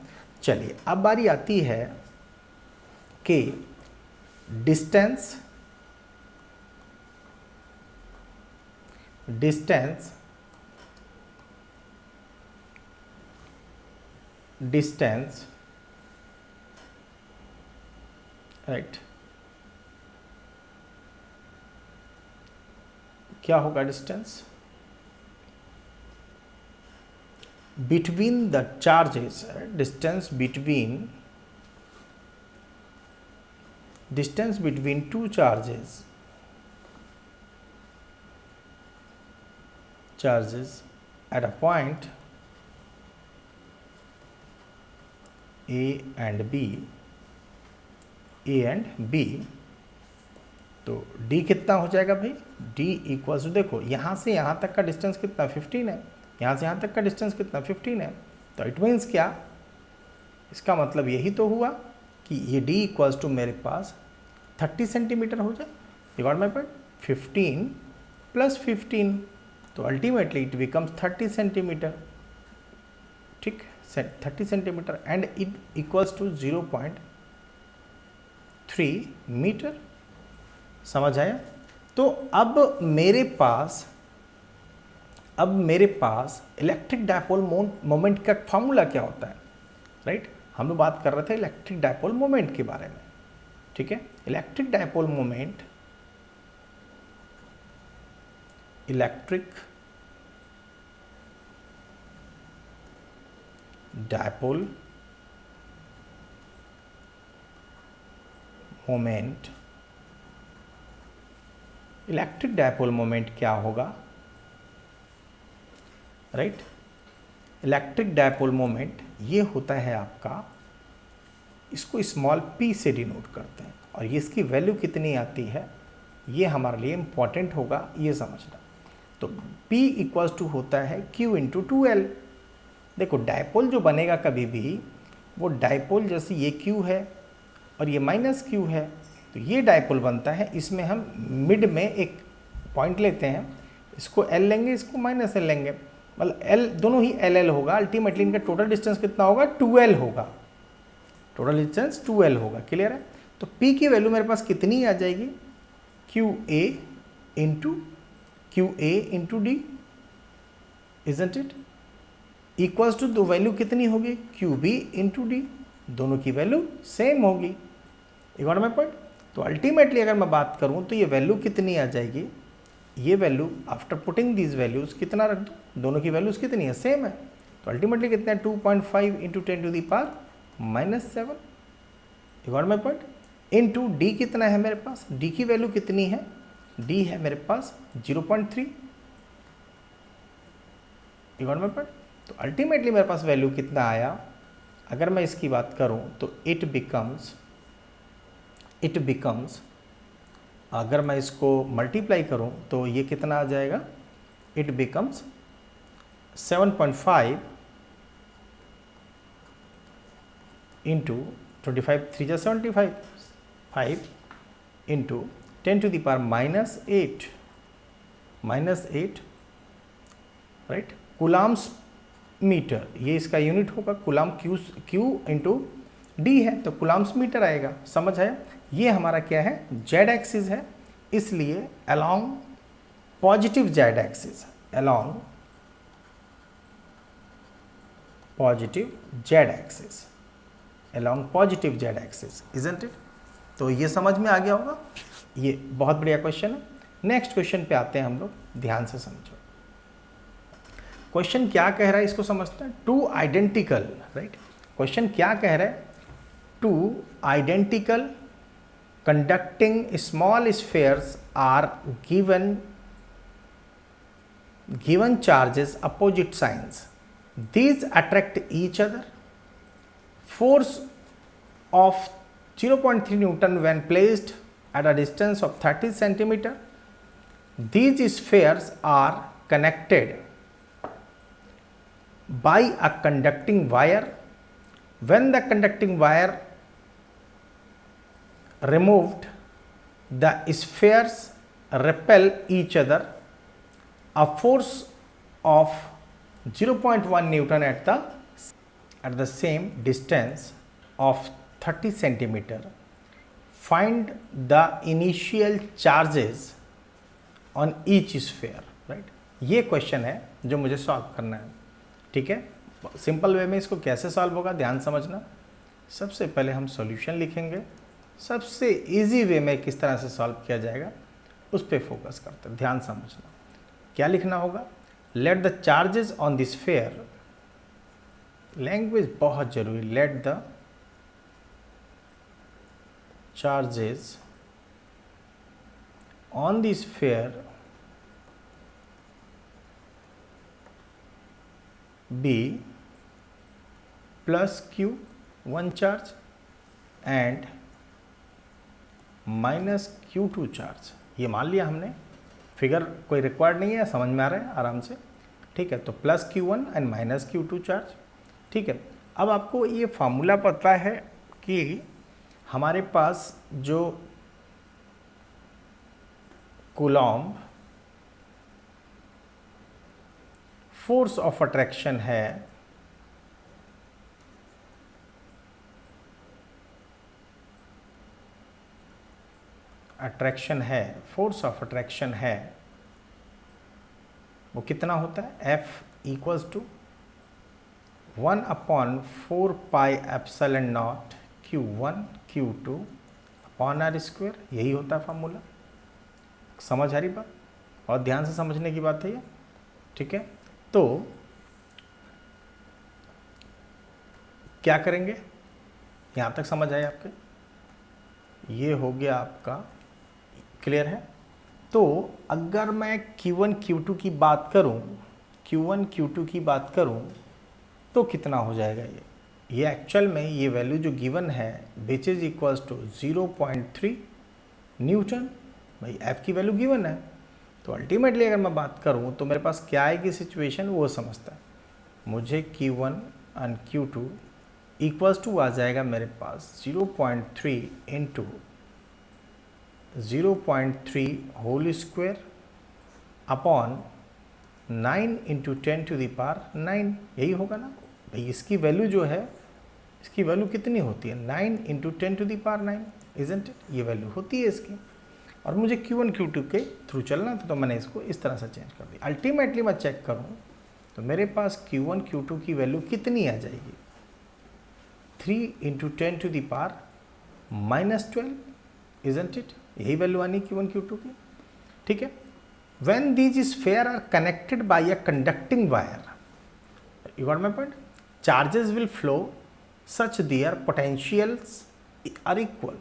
चलिए अब बारी आती है कि डिस्टेंस राइट, क्या होगा distance between the charges, distance between two charges at a point A and B, तो D कितना हो जाएगा भाई, D इक्वल्स टू, देखो यहाँ से यहाँ तक का डिस्टेंस कितना, 15 है, यहाँ से यहाँ तक का डिस्टेंस कितना, 15 है। तो इट मीन्स क्या, इसका मतलब यही तो हुआ कि ये D इक्वल्स टू मेरे पास 30 सेंटीमीटर हो जाए। You got my point, 15 plus 15, तो अल्टीमेटली इट बिकम्स 30 सेंटीमीटर, ठीक, 30 centimetre and it equals to 0.3 metre. समझ आया। तो अब मेरे पास इलेक्ट्रिक डायपोल मोमेंट का फॉर्मूला क्या होता है, राइट। हम लोग बात कर रहे थे इलेक्ट्रिक डायपोल मोमेंट के बारे में, ठीक है। Electric dipole moment electric dipole moment क्या होगा, राइट। इलेक्ट्रिक डायपोल मोमेंट ये होता है आपका, इसको स्मॉल p से डिनोट करते हैं, और ये इसकी वैल्यू कितनी आती है ये हमारे लिए इम्पॉर्टेंट होगा ये समझना। तो p इक्वल्स टू होता है q इंटू 2l। देखो डायपोल जो बनेगा कभी भी, वो डायपोल जैसे ये q है और ये माइनस q है, तो ये डायपोल बनता है। इसमें हम मिड में एक पॉइंट लेते हैं, इसको l लेंगे, इसको माइनस l लेंगे, मतलब l दोनों ही l होगा। अल्टीमेटली इनका टोटल डिस्टेंस कितना होगा, 2l होगा, टोटल डिस्टेंस 2l होगा। क्लियर है? तो p की वैल्यू मेरे पास कितनी आ जाएगी, QA into D, isn't it, equals to दो वैल्यू कितनी होगी, QB इंटू डी, दोनों की वैल्यू सेम होगी। एक बार मैं पढ़, तो अल्टीमेटली अगर मैं बात करूं तो ये वैल्यू कितनी आ जाएगी, ये value after putting these values कितना रख दो, दोनों की वैल्यूज कितनी है, सेम है। तो अल्टीमेटली कितना है, 2.5 इंटू 10 टू दी पावर -7। एक बार मैं पढ़, इंटू डी कितना है मेरे पास, डी की वैल्यू कितनी है, डी है मेरे पास 0.3। एक बार मैं पढ़, तो अल्टीमेटली मेरे पास वैल्यू कितना आया, अगर मैं इसकी बात करूं तो इट बिकम्स, अगर मैं इसको मल्टीप्लाई करूं तो ये कितना आ जाएगा, इट बिकम्स 7.5 इंटू 25 3 जा 75, 5 into 10 to the power -8, right, coulombs metre, ये इसका यूनिट होगा, कुलाम Q इंटू डी है तो कुलाम्स मीटर आएगा। समझ है? ये हमारा क्या है, जेड एक्सिस है, इसलिए along positive Z axis, along positive Z axis, along positive Z axis, isn't it. तो ये समझ में आ गया होगा, ये बहुत बढ़िया क्वेश्चन है। नेक्स्ट क्वेश्चन पे आते हैं हम लोग, ध्यान से समझो। क्वेश्चन क्या कह रहा है इसको समझते हैं। टू आइडेंटिकल, राइट, क्वेश्चन क्या कह रहा है, two identical conducting small spheres are given charges opposite signs, these attract each other, force of 0.3 Newton when placed at a distance of 30 centimeter. These spheres are connected by a conducting wire. When the conducting wire removed, the spheres repel each other. A force of 0.1 Newton at the same distance of 30 centimeter. Find the initial charges on each sphere, right? ये question है जो मुझे solve करना है, ठीक है। Simple way में इसको कैसे सॉल्व होगा ध्यान समझना। सबसे पहले हम सॉल्यूशन लिखेंगे, सबसे इजी वे में किस तरह से सॉल्व किया जाएगा उस पर फोकस करते हैं, ध्यान समझना। क्या लिखना होगा, let the charges on this sphere, language बहुत जरूरी, let the charges on this sphere be plus Q 1 charge and minus Q2 charge. ये मान लिया हमने, फिगर कोई रिक्वायर्ड नहीं है, समझ में आ रहा है आराम से, ठीक है। तो plus Q1 and minus Q2 charge, ठीक है। अब आपको ये फार्मूला पता है कि हमारे पास जो कूलॉम्ब फोर्स ऑफ अट्रैक्शन है, फोर्स ऑफ अट्रैक्शन है, वो कितना होता है, F equals to 1/4 pi epsilon naught Q1 Q2 upon R square. यही होता है फार्मूला। समझ आ रही बात, और ध्यान से समझने की बात है ये, ठीक है। तो क्या करेंगे, यहाँ तक समझ आए आपके, ये हो गया आपका, क्लियर है। तो अगर मैं Q1 Q2 की बात करूं, Q1 Q2 की बात करूं, तो कितना हो जाएगा ये एक्चुअल में ये वैल्यू जो गिवन है which is equals to 0.3 newton. भाई एफ की वैल्यू गिवन है, तो अल्टीमेटली अगर मैं बात करूं तो मेरे पास क्या आएगी सिचुएशन वो समझता है। मुझे Q1 and Q2 equals to आ जाएगा मेरे पास 0.3 into 0.3 whole square upon 9 into 10 to the power 9, यही होगा ना भाई। इसकी वैल्यू जो है, इसकी वैल्यू कितनी होती है 9 into 10 to the power 9, isn't it, ये वैल्यू होती है इसकी। और मुझे Q1 Q2 के थ्रू चलना था तो मैंने इसको इस तरह से चेंज कर दिया। अल्टीमेटली मैं चेक करूँ तो मेरे पास Q1 Q2 की वैल्यू कितनी आ जाएगी 3 into 10 to the power -12, isn't it, यही वैल्यू आनी Q1 Q2 की। ठीक है, when these spheres are connected by a conducting wire, you got my point, charges will flow such their potentials are equal.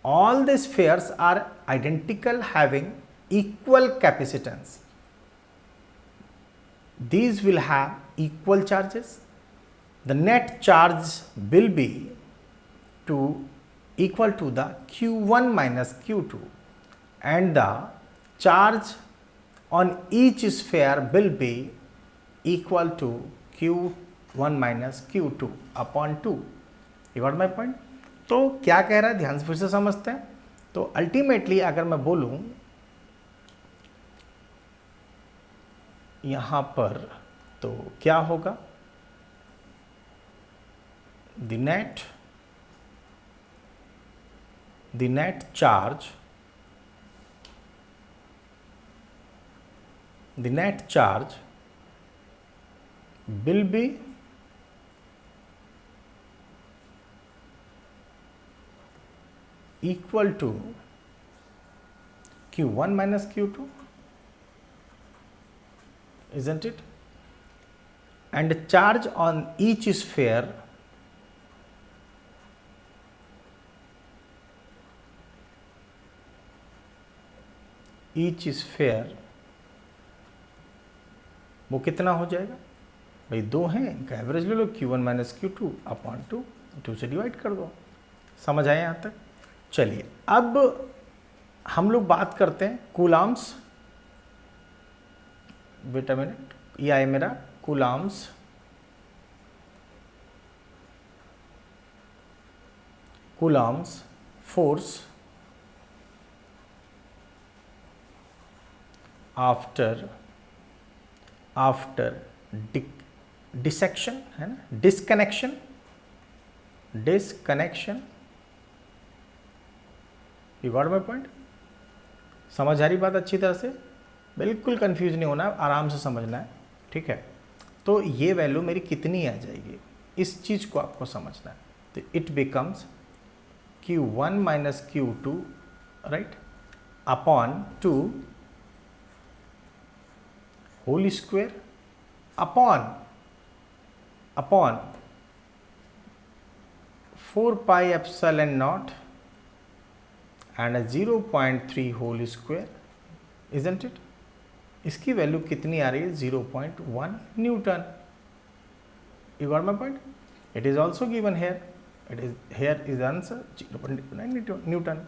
All the spheres are identical having equal capacitance. These will have equal charges. The net charge will be equal to the Q1 minus Q2 and the charge on each sphere will be equal to Q1 minus Q2 upon 2. You got my point? तो क्या कह रहा है ध्यान से फिर से समझते हैं। तो अल्टीमेटली अगर मैं बोलूं यहां पर तो क्या होगा, the net charge will be equal to Q1 minus Q2, isn't it? And charge on each sphere वो कितना हो जाएगा भाई, 2 हैं, इनका एवरेज ले लो Q1 माइनस Q2 अपॉन 2 से डिवाइड कर दो। समझ आए यहाँ तक? चलिए अब हम लोग बात करते हैं कूलाम्स। वेट अ मिनट, ये आए मेरा कूलाम्स फोर्स आफ्टर डिसेक्शन, है ना, disconnection. You got my point? समझ आ रही बात अच्छी तरह से? बिल्कुल कंफ्यूज नहीं होना, आराम से समझना है, ठीक है। तो ये वैल्यू मेरी कितनी आ जाएगी, इस चीज़ को आपको समझना है। तो it becomes Q1 minus Q2, right, upon 2 whole square upon 4 pi epsilon naught and a 0.3 whole square, isn't it? इसकी वैल्यू कितनी आ रही है 0.1 newton. You got my point? It is also given here. Here is the answer 0.9 Newton.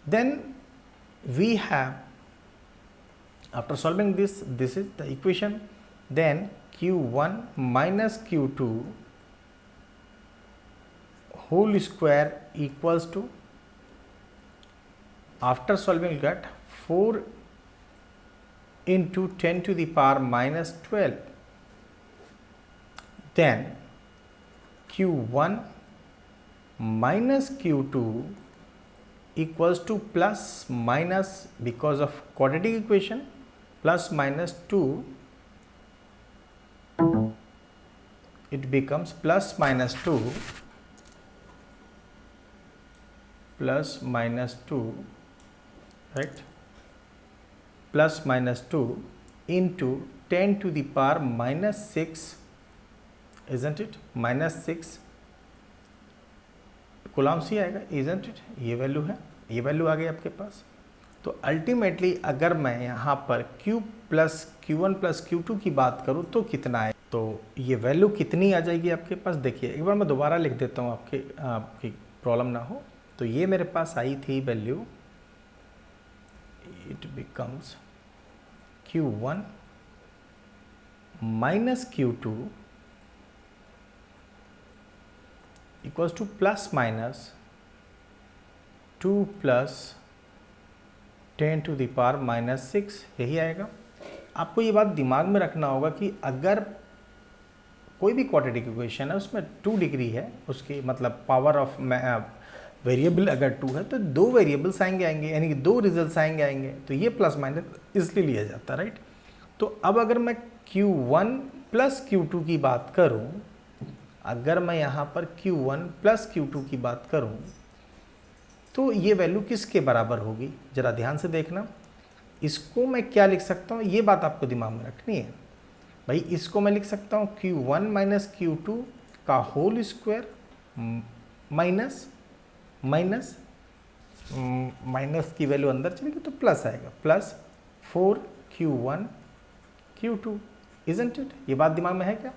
Then we have, after solving this is the equation. Then Q1 minus Q2 whole square equals to, after solving, get 4 into 10 to the power minus 12. Then Q1 minus Q2 equals to plus minus, because of quadratic equation, plus minus 2, it becomes plus minus 2 right, plus minus 2 into 10 to the power minus 6, isn't it, minus 6 Coulomb's ही आएगा, isn't it? ये value है, ये value आ गई आपके पास। तो ultimately अगर मैं यहाँ पर Q plus Q1 plus Q2 की बात करूँ तो कितना है तो ये वैल्यू कितनी आ जाएगी आपके पास, देखिए एक बार मैं दोबारा लिख देता हूँ आपकी प्रॉब्लम ना हो। तो ये मेरे पास आई थी value, it becomes Q1 minus Q2 equals to plus minus 2 plus 10 to the power minus 6, यही आएगा। आपको ये बात दिमाग में रखना होगा कि अगर कोई भी क्वाड्रेटिक इक्वेशन है उसमें 2 डिग्री है, उसकी मतलब पावर ऑफ वेरिएबल अगर 2 है तो 2 वेरिएबल्स आएंगे यानी कि 2 रिजल्ट्स आएंगे, तो ये प्लस माइनस इसलिए लिया जाता है, राइट। तो अब अगर मैं Q1 प्लस Q2 की बात करूं, अगर मैं यहाँ पर Q1 प्लस Q2 की बात करूं तो ये वैल्यू किसके बराबर होगी, जरा ध्यान से देखना। इसको मैं क्या लिख सकता हूँ, ये बात आपको दिमाग में रखनी है भाई। इसको मैं लिख सकता हूँ Q1 माइनस Q2 का होल स्क्वायर माइनस की वैल्यू अंदर चलेगी तो प्लस आएगा, plus 4Q1 Q2, isn't it. ये बात दिमाग में है क्या?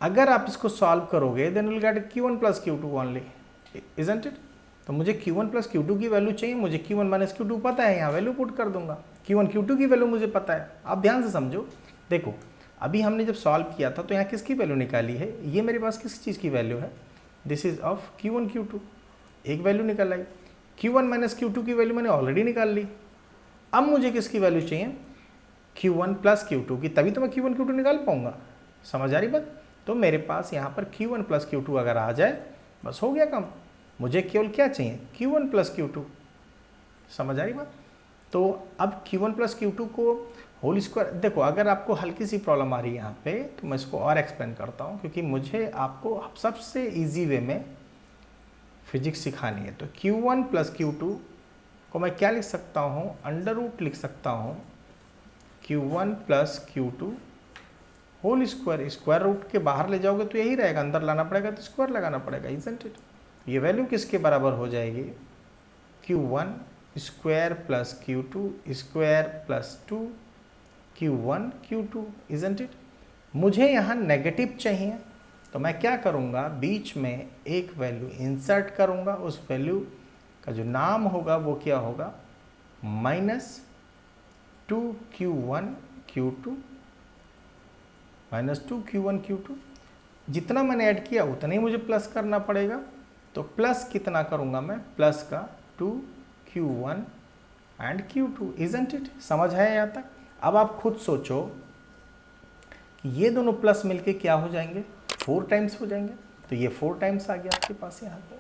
अगर आप इसको सॉल्व करोगे then will get Q1 plus Q2 only, isn't it. तो मुझे Q1 प्लस Q2 की वैल्यू चाहिए, मुझे Q1 माइनस Q2 पता है, यहाँ वैल्यू पुट कर दूंगा। Q1 Q2 की वैल्यू मुझे पता है। आप ध्यान से समझो, देखो अभी हमने जब सॉल्व किया था तो यहाँ किसकी वैल्यू निकाली है, ये मेरे पास किस चीज़ की वैल्यू है, this is of Q1 Q2, एक वैल्यू निकल आई। Q1 माइनस Q2 की वैल्यू मैंने ऑलरेडी निकाल ली। अब मुझे किसकी वैल्यू चाहिए, Q1 प्लस Q2 की, तभी तो मैं Q1 Q2 निकाल पाऊंगा। समझ आ रही बात? तो मेरे पास यहाँ पर Q1 प्लस Q2 अगर आ जाए बस हो गया काम। मुझे केवल क्या चाहिए, Q1 प्लस Q2। समझ आ रही बात? तो अब Q1 प्लस Q2 को होल स्क्वायर, देखो अगर आपको हल्की सी प्रॉब्लम आ रही है यहाँ पे तो मैं इसको और एक्सप्लेन करता हूँ, क्योंकि मुझे आपको सबसे ईजी वे में फिजिक्स सिखानी है। तो Q1 प्लस Q2 को मैं क्या लिख सकता हूँ, अंडर रूट लिख सकता हूँ Q1 plus Q2 whole square. Square root के बाहर ले जाओगे तो यही रहेगा, अंदर लाना पड़ेगा तो स्क्वायर लगाना पड़ेगा, इजंट इट। ये वैल्यू किसके बराबर हो जाएगी, Q1 square plus Q2 square plus 2 Q1 Q2, isn't it. मुझे यहाँ नेगेटिव चाहिए तो मैं क्या करूँगा, बीच में एक वैल्यू इंसर्ट करूँगा, उस वैल्यू का जो नाम होगा वो क्या होगा, minus 2Q1 Q2 minus 2Q1 Q2। जितना मैंने ऐड किया उतना ही मुझे प्लस करना पड़ेगा, तो प्लस कितना करूँगा मैं, प्लस का 2Q1 and Q2, isn't it. समझ है यहाँ तक? अब आप खुद सोचो कि ये दोनों प्लस मिलके क्या हो जाएंगे, 4 टाइम्स हो जाएंगे। तो ये 4 टाइम्स आ गया आपके पास यहाँ पे,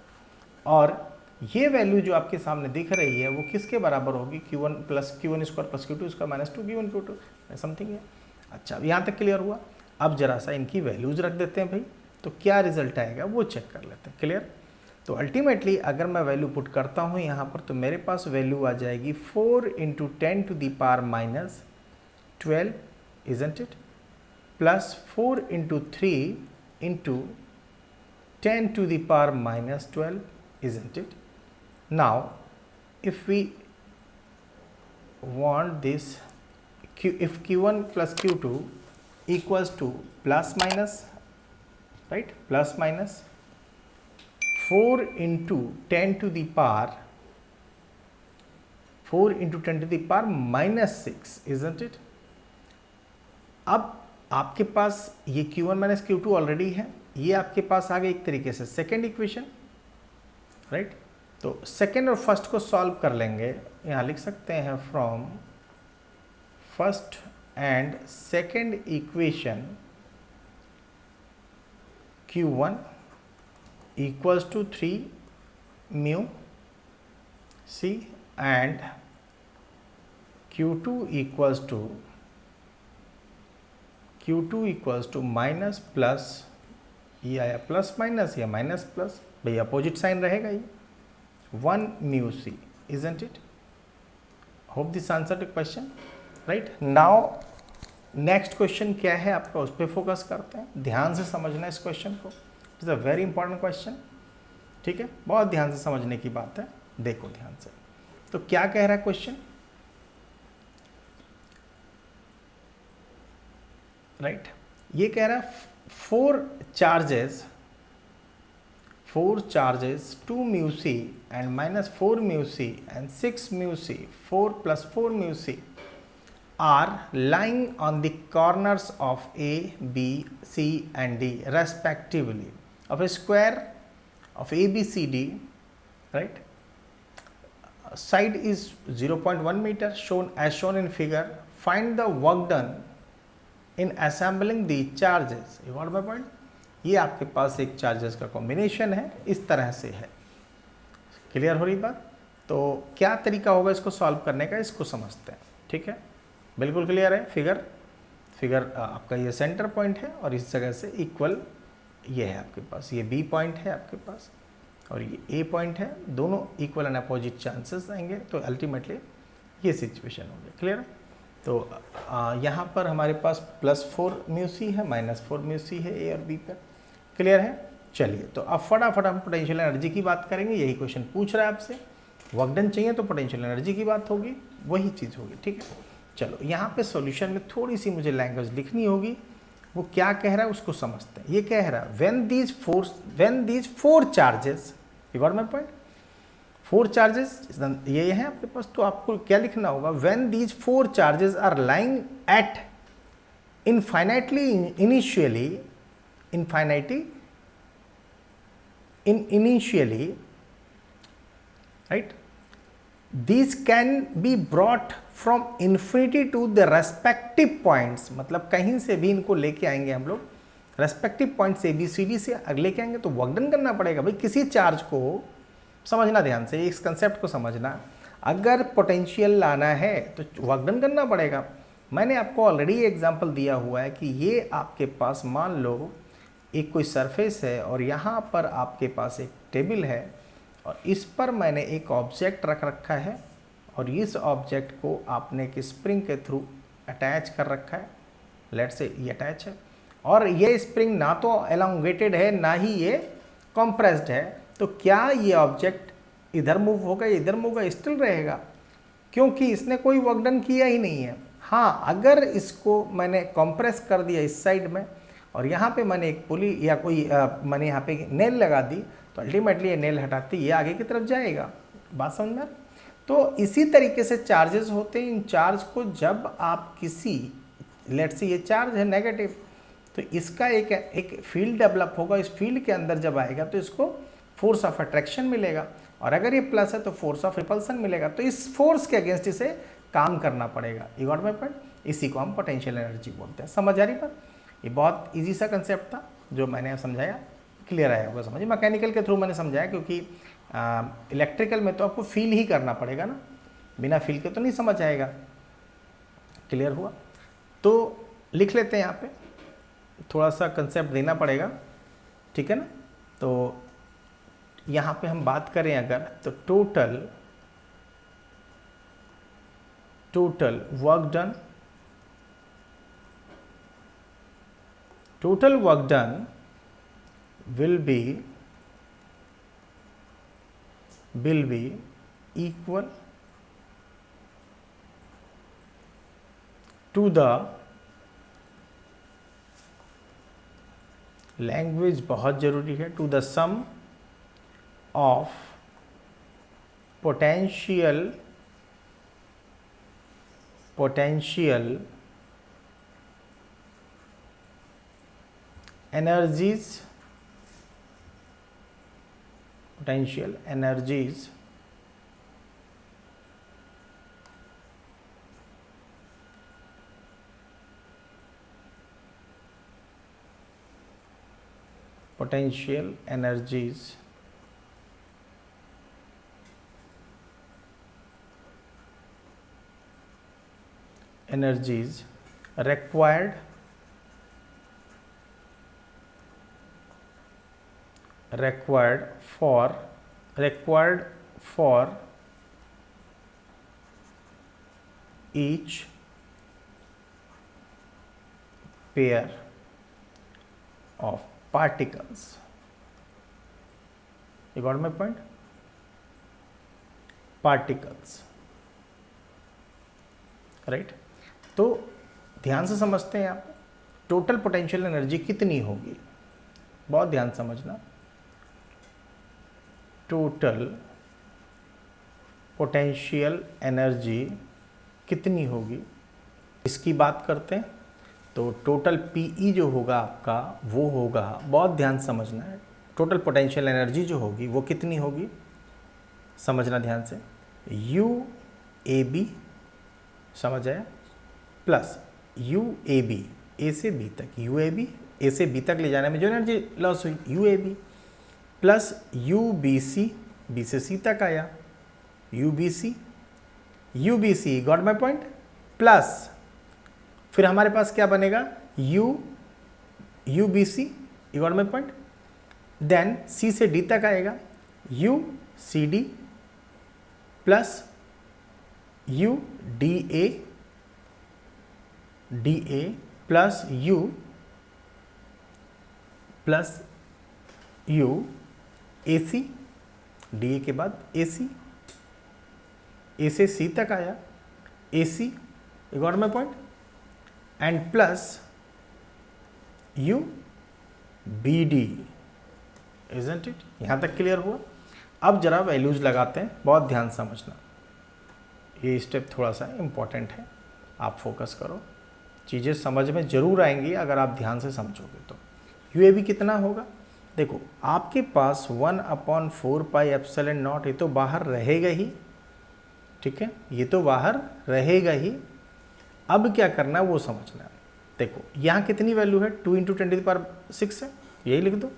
और ये वैल्यू जो आपके सामने दिख रही है वो किसके बराबर होगी, Q1 square plus Q2 square minus 2Q1 Q2 something है। अच्छा, अब यहाँ तक क्लियर हुआ। अब जरा सा इनकी वैल्यूज रख देते हैं भाई, तो क्या रिजल्ट आएगा वो चेक कर लेते हैं। क्लियर? तो अल्टीमेटली अगर मैं वैल्यू पुट करता हूँ यहाँ पर तो मेरे पास वैल्यू आ जाएगी 4 × 10 to the power minus 12, isn't it, plus 4 × 3 × 10 to the power minus 12, isn't it? Now, if we want this, if Q1 plus Q2 equals to plus minus, right, plus minus 4 into 10 to the power 4 into 10 to the power minus 6, isn't it? अब आपके पास ये Q1 minus Q2 already है, ये आपके पास आ गया एक तरीके से सेकेंड इक्वेशन, राइट। तो सेकेंड और फर्स्ट को सॉल्व कर लेंगे, यहाँ लिख सकते हैं from first and second equation Q1 equals to 3 mu C and Q2 equals to minus plus, ये आया प्लस माइनस या माइनस प्लस, भाई अपोजिट साइन रहेगा ही, 1 mu C, isn't it? Hope this answer to question, right. Now next question क्या है आपका, उस पर फोकस करते हैं। ध्यान से समझना इस क्वेश्चन को, it's a very important question, ठीक है, बहुत ध्यान से समझने की बात है। देखो ध्यान से, तो क्या कह रहा है क्वेश्चन, राइट। ये कह रहा है four charges 2 mu C and minus 4 mu C and 6 mu C 4 plus 4 mu C are lying on the corners of A, B, C and D respectively of a square of ABCD, right? Side is 0.1 meter shown as shown in figure. Find the work done in assembling the charges. You got my point? ये आपके पास एक charges का combination है, इस तरह से है। Clear हो रही बात? तो क्या तरीका होगा इसको सॉल्व करने का, इसको समझते हैं। ठीक है, बिल्कुल क्लियर है। फिगर आपका ये सेंटर पॉइंट है और इस जगह से इक्वल ये है आपके पास, ये बी पॉइंट है आपके पास और ये ए पॉइंट है, दोनों इक्वल एंड अपोजिट चांसेस आएंगे, तो अल्टीमेटली ये सिचुएशन हो गया। क्लियर है? तो यहाँ पर हमारे पास +4 म्यू सी है, -4 म्यू सी है ए और बी पर। क्लियर है? चलिए, तो अब फटाफट हम पोटेंशियल एनर्जी की बात करेंगे। यही क्वेश्चन पूछ रहा है आपसे, वर्क डन चाहिए तो पोटेंशियल एनर्जी की बात होगी, वही चीज़ होगी। ठीक है, चलो यहाँ पे सॉल्यूशन में थोड़ी सी मुझे लैंग्वेज लिखनी होगी। वो क्या कह रहा है उसको समझते हैं। ये कह रहा है when these four charges, you got my point, 4 charges ये है आपके पास, तो आपको क्या लिखना होगा, when these 4 charges are lying at initially, right, these can be brought from infinity to the respective points, मतलब कहीं से भी इनको लेके आएंगे हम लोग, रेस्पेक्टिव पॉइंट्स ABCD से लेके आएंगे, तो वर्क डन करना पड़ेगा भाई। किसी चार्ज को समझना, ध्यान से इस कंसेप्ट को समझना, अगर पोटेंशियल लाना है तो वर्क डन करना पड़ेगा। मैंने आपको ऑलरेडी एग्जांपल दिया हुआ है कि ये आपके पास मान लो एक कोई सरफेस है और यहाँ पर आपके पास एक टेबल है और इस पर मैंने एक ऑब्जेक्ट रख रखा है और इस ऑब्जेक्ट को आपने एक स्प्रिंग के थ्रू अटैच कर रखा है। लेट्स से ये अटैच है और ये स्प्रिंग ना तो एलोंगेटेड है ना ही ये कॉम्प्रेस्ड है, तो क्या ये ऑब्जेक्ट इधर मूव होगा, इधर मूव होगा, स्टिल रहेगा, क्योंकि इसने कोई वर्क डन किया ही नहीं है। हाँ, अगर इसको मैंने कॉम्प्रेस कर दिया इस साइड में और यहाँ पे मैंने एक पुली या कोई मैंने यहाँ पे नेल लगा दी, तो अल्टीमेटली ये नेल हटाती ये आगे की तरफ जाएगा। बात समझ में? तो इसी तरीके से चार्जेस होते हैं। इन चार्ज को जब आप किसी, लेट्स से ये चार्ज है नेगेटिव, तो इसका एक फील्ड डेवलप होगा, इस फील्ड के अंदर जब आएगा तो इसको फोर्स ऑफ अट्रैक्शन मिलेगा और अगर ये प्लस है तो फोर्स ऑफ रिपल्सन मिलेगा। तो इस फोर्स के अगेंस्ट इसे काम करना पड़ेगा। You got my point? इसी को हम पोटेंशियल एनर्जी बोलते हैं। समझ आ रही बात? ये बहुत इजी सा कंसेप्ट था जो मैंने समझाया, क्लियर आया होगा समझिए। मैकेनिकल के थ्रू मैंने समझाया क्योंकि इलेक्ट्रिकल में तो आपको फील ही करना पड़ेगा ना, बिना फील के तो नहीं समझ आएगा। क्लियर हुआ? तो लिख लेते हैं यहाँ पे, थोड़ा सा कंसेप्ट देना पड़ेगा, ठीक है ना। तो यहाँ पे हम बात करें अगर, तो total work done will be equal to the, language बहुत जरूरी है, to the sum of potential energies required for each pair of particles. You got my point? Particles, right? तो ध्यान से समझते हैं आप, टोटल पोटेंशियल एनर्जी कितनी होगी, बहुत ध्यान समझना, टोटल पोटेंशियल एनर्जी कितनी होगी इसकी बात करते हैं। तो टोटल पीई जो होगा आपका वो होगा, बहुत ध्यान समझना है, टोटल पोटेंशियल एनर्जी जो होगी वो कितनी होगी, समझना ध्यान से, यू ए बी, समझ आया, प्लस यू ए बी, ए से बी तक, यू ए बी, ए से बी तक ले जाने में जो एनर्जी लॉस हुई U A B, plus U B C, B से सी तक आया U B C, got my point, plus फिर हमारे पास क्या बनेगा U B C, got my point, then C से डी तक आएगा U C D, plus U D A, plus U A C, D A के बाद ए सी, ए से सी तक आया A C, got my point, and plus U B D, isn't it, यहां तक क्लियर हुआ। अब जरा वैल्यूज लगाते हैं, बहुत ध्यान समझना, ये स्टेप थोड़ा सा इंपॉर्टेंट है, आप फोकस करो, चीज़ें समझ में जरूर आएंगी अगर आप ध्यान से समझोगे तो। यू ए बी कितना होगा, देखो आपके पास 1/4 पाई एप्सिलॉन नॉट, ये तो बाहर रहेगा ही, ठीक है, ये तो बाहर रहेगा ही। अब क्या करना है वो समझना है, देखो यहाँ कितनी वैल्यू है, 2 × 10⁻6 है, यही लिख दो,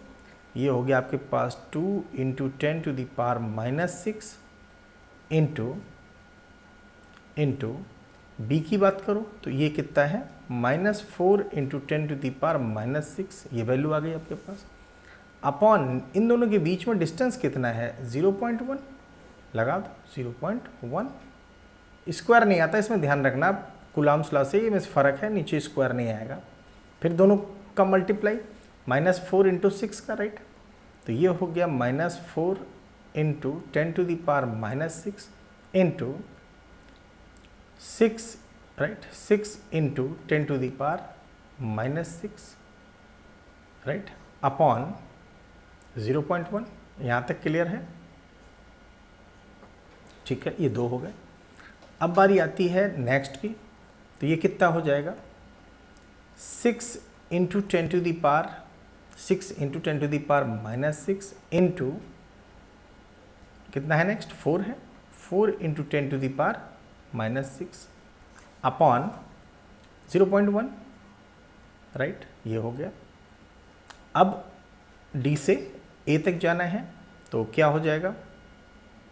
ये हो गया आपके पास 2 × 10⁻6 इंटू बी की बात करो तो ये कितना है -4 × 10⁻6, ये वैल्यू आ गई आपके पास, अपॉन इन दोनों के बीच में डिस्टेंस कितना है 0.1, लगा दो 0.1, स्क्वायर नहीं आता इसमें ध्यान रखना, कूलम्ब्स लॉ से ये फ़र्क है, नीचे स्क्वायर नहीं आएगा, फिर दोनों का मल्टीप्लाई -4 × 6 का, राइट, तो ये हो गया -4 × 10⁻6 इंटू 6, राइट, 6 × 10⁻6, राइट, अपॉन 0.1, यहाँ तक क्लियर है, ठीक है, ये 2 हो गए। अब बारी आती है नेक्स्ट की, तो ये कितना हो जाएगा 6 × 10⁻6 इंटू कितना है नेक्स्ट 4 है, 4 × 10⁻6 अपॉन 0.1, राइट, ये हो गया। अब डी से ए तक जाना है तो क्या हो जाएगा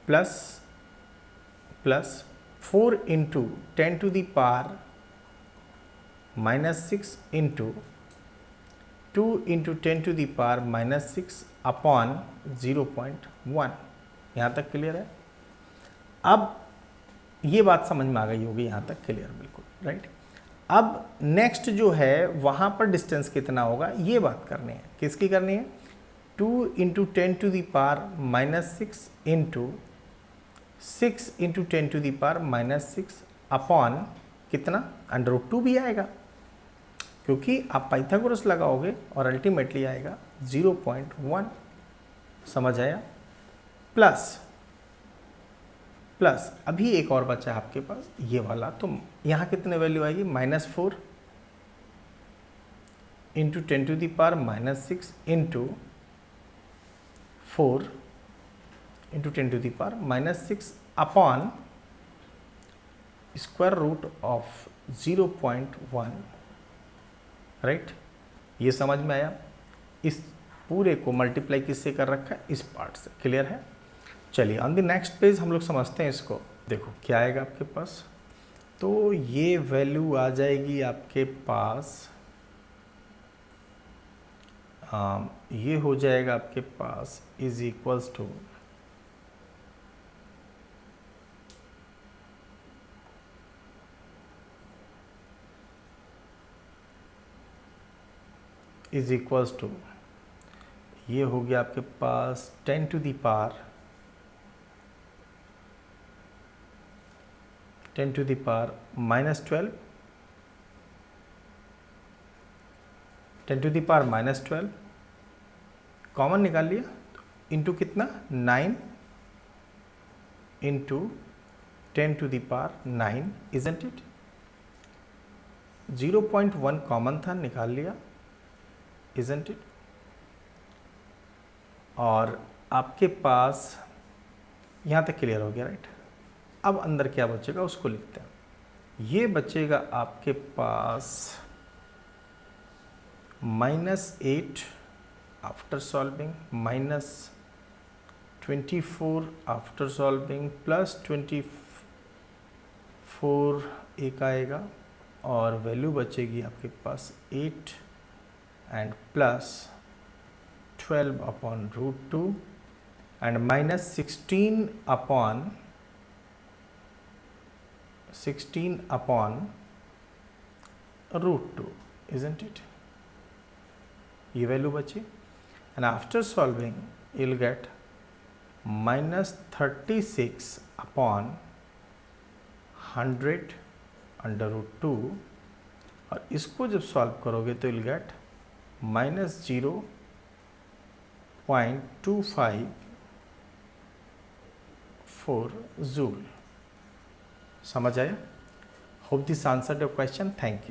प्लस 4 × 10⁻6 इंटू 2 × 10⁻6 अपॉन 0.1, यहाँ तक क्लियर है। अब ये बात समझ में आ गई होगी, यहाँ तक क्लियर बिल्कुल, राइट। अब नेक्स्ट जो है वहाँ पर डिस्टेंस कितना होगा ये बात करनी है, किसकी करनी है 2 × 10⁻6 इंटू 6 × 10⁻6 अपॉन कितना √2 भी आएगा, क्योंकि आप पाइथागोरस लगाओगे और अल्टीमेटली आएगा 0.1, समझ आया, प्लस अभी एक और बचा है आपके पास ये वाला, तो यहाँ कितने वैल्यू आएगी -4 × 10⁻6 into 4 × 10⁻6 upon square root of 0.1, right, ये समझ में आया। इस पूरे को मल्टीप्लाई किससे कर रखा है, इस पार्ट से, क्लियर है। चलिए ऑन द नेक्स्ट पेज हम लोग समझते हैं इसको, देखो क्या आएगा आपके पास, तो ये वैल्यू आ जाएगी आपके पास, ये हो जाएगा आपके पास इज इक्वल्स टू ये हो गया आपके पास 10 to the power -12 10⁻⁻12 कॉमन निकाल लिया, इंटू कितना 9 इंटू 10⁻9 इजंट इट। 0.1 कॉमन था, निकाल लिया, इजंट इट। और आपके पास यहाँ तक क्लियर हो गया, राइट। अब अंदर क्या बचेगा उसको लिखते हैं। ये बचेगा आपके पास -8 आफ्टर सॉल्विंग, -24 आफ्टर सॉल्विंग, +24 एक आएगा, और वैल्यू बचेगी आपके पास 8 and +12 upon √2 and -16 upon √2 isn't it? ये वैल्यू बची, and after solving you will gate -36 upon 100 under √2, और इसको जब सॉल्व करोगे तो यू विल गेट -0.254 जूल। समझ आया? Hope this answered your question. Thank you.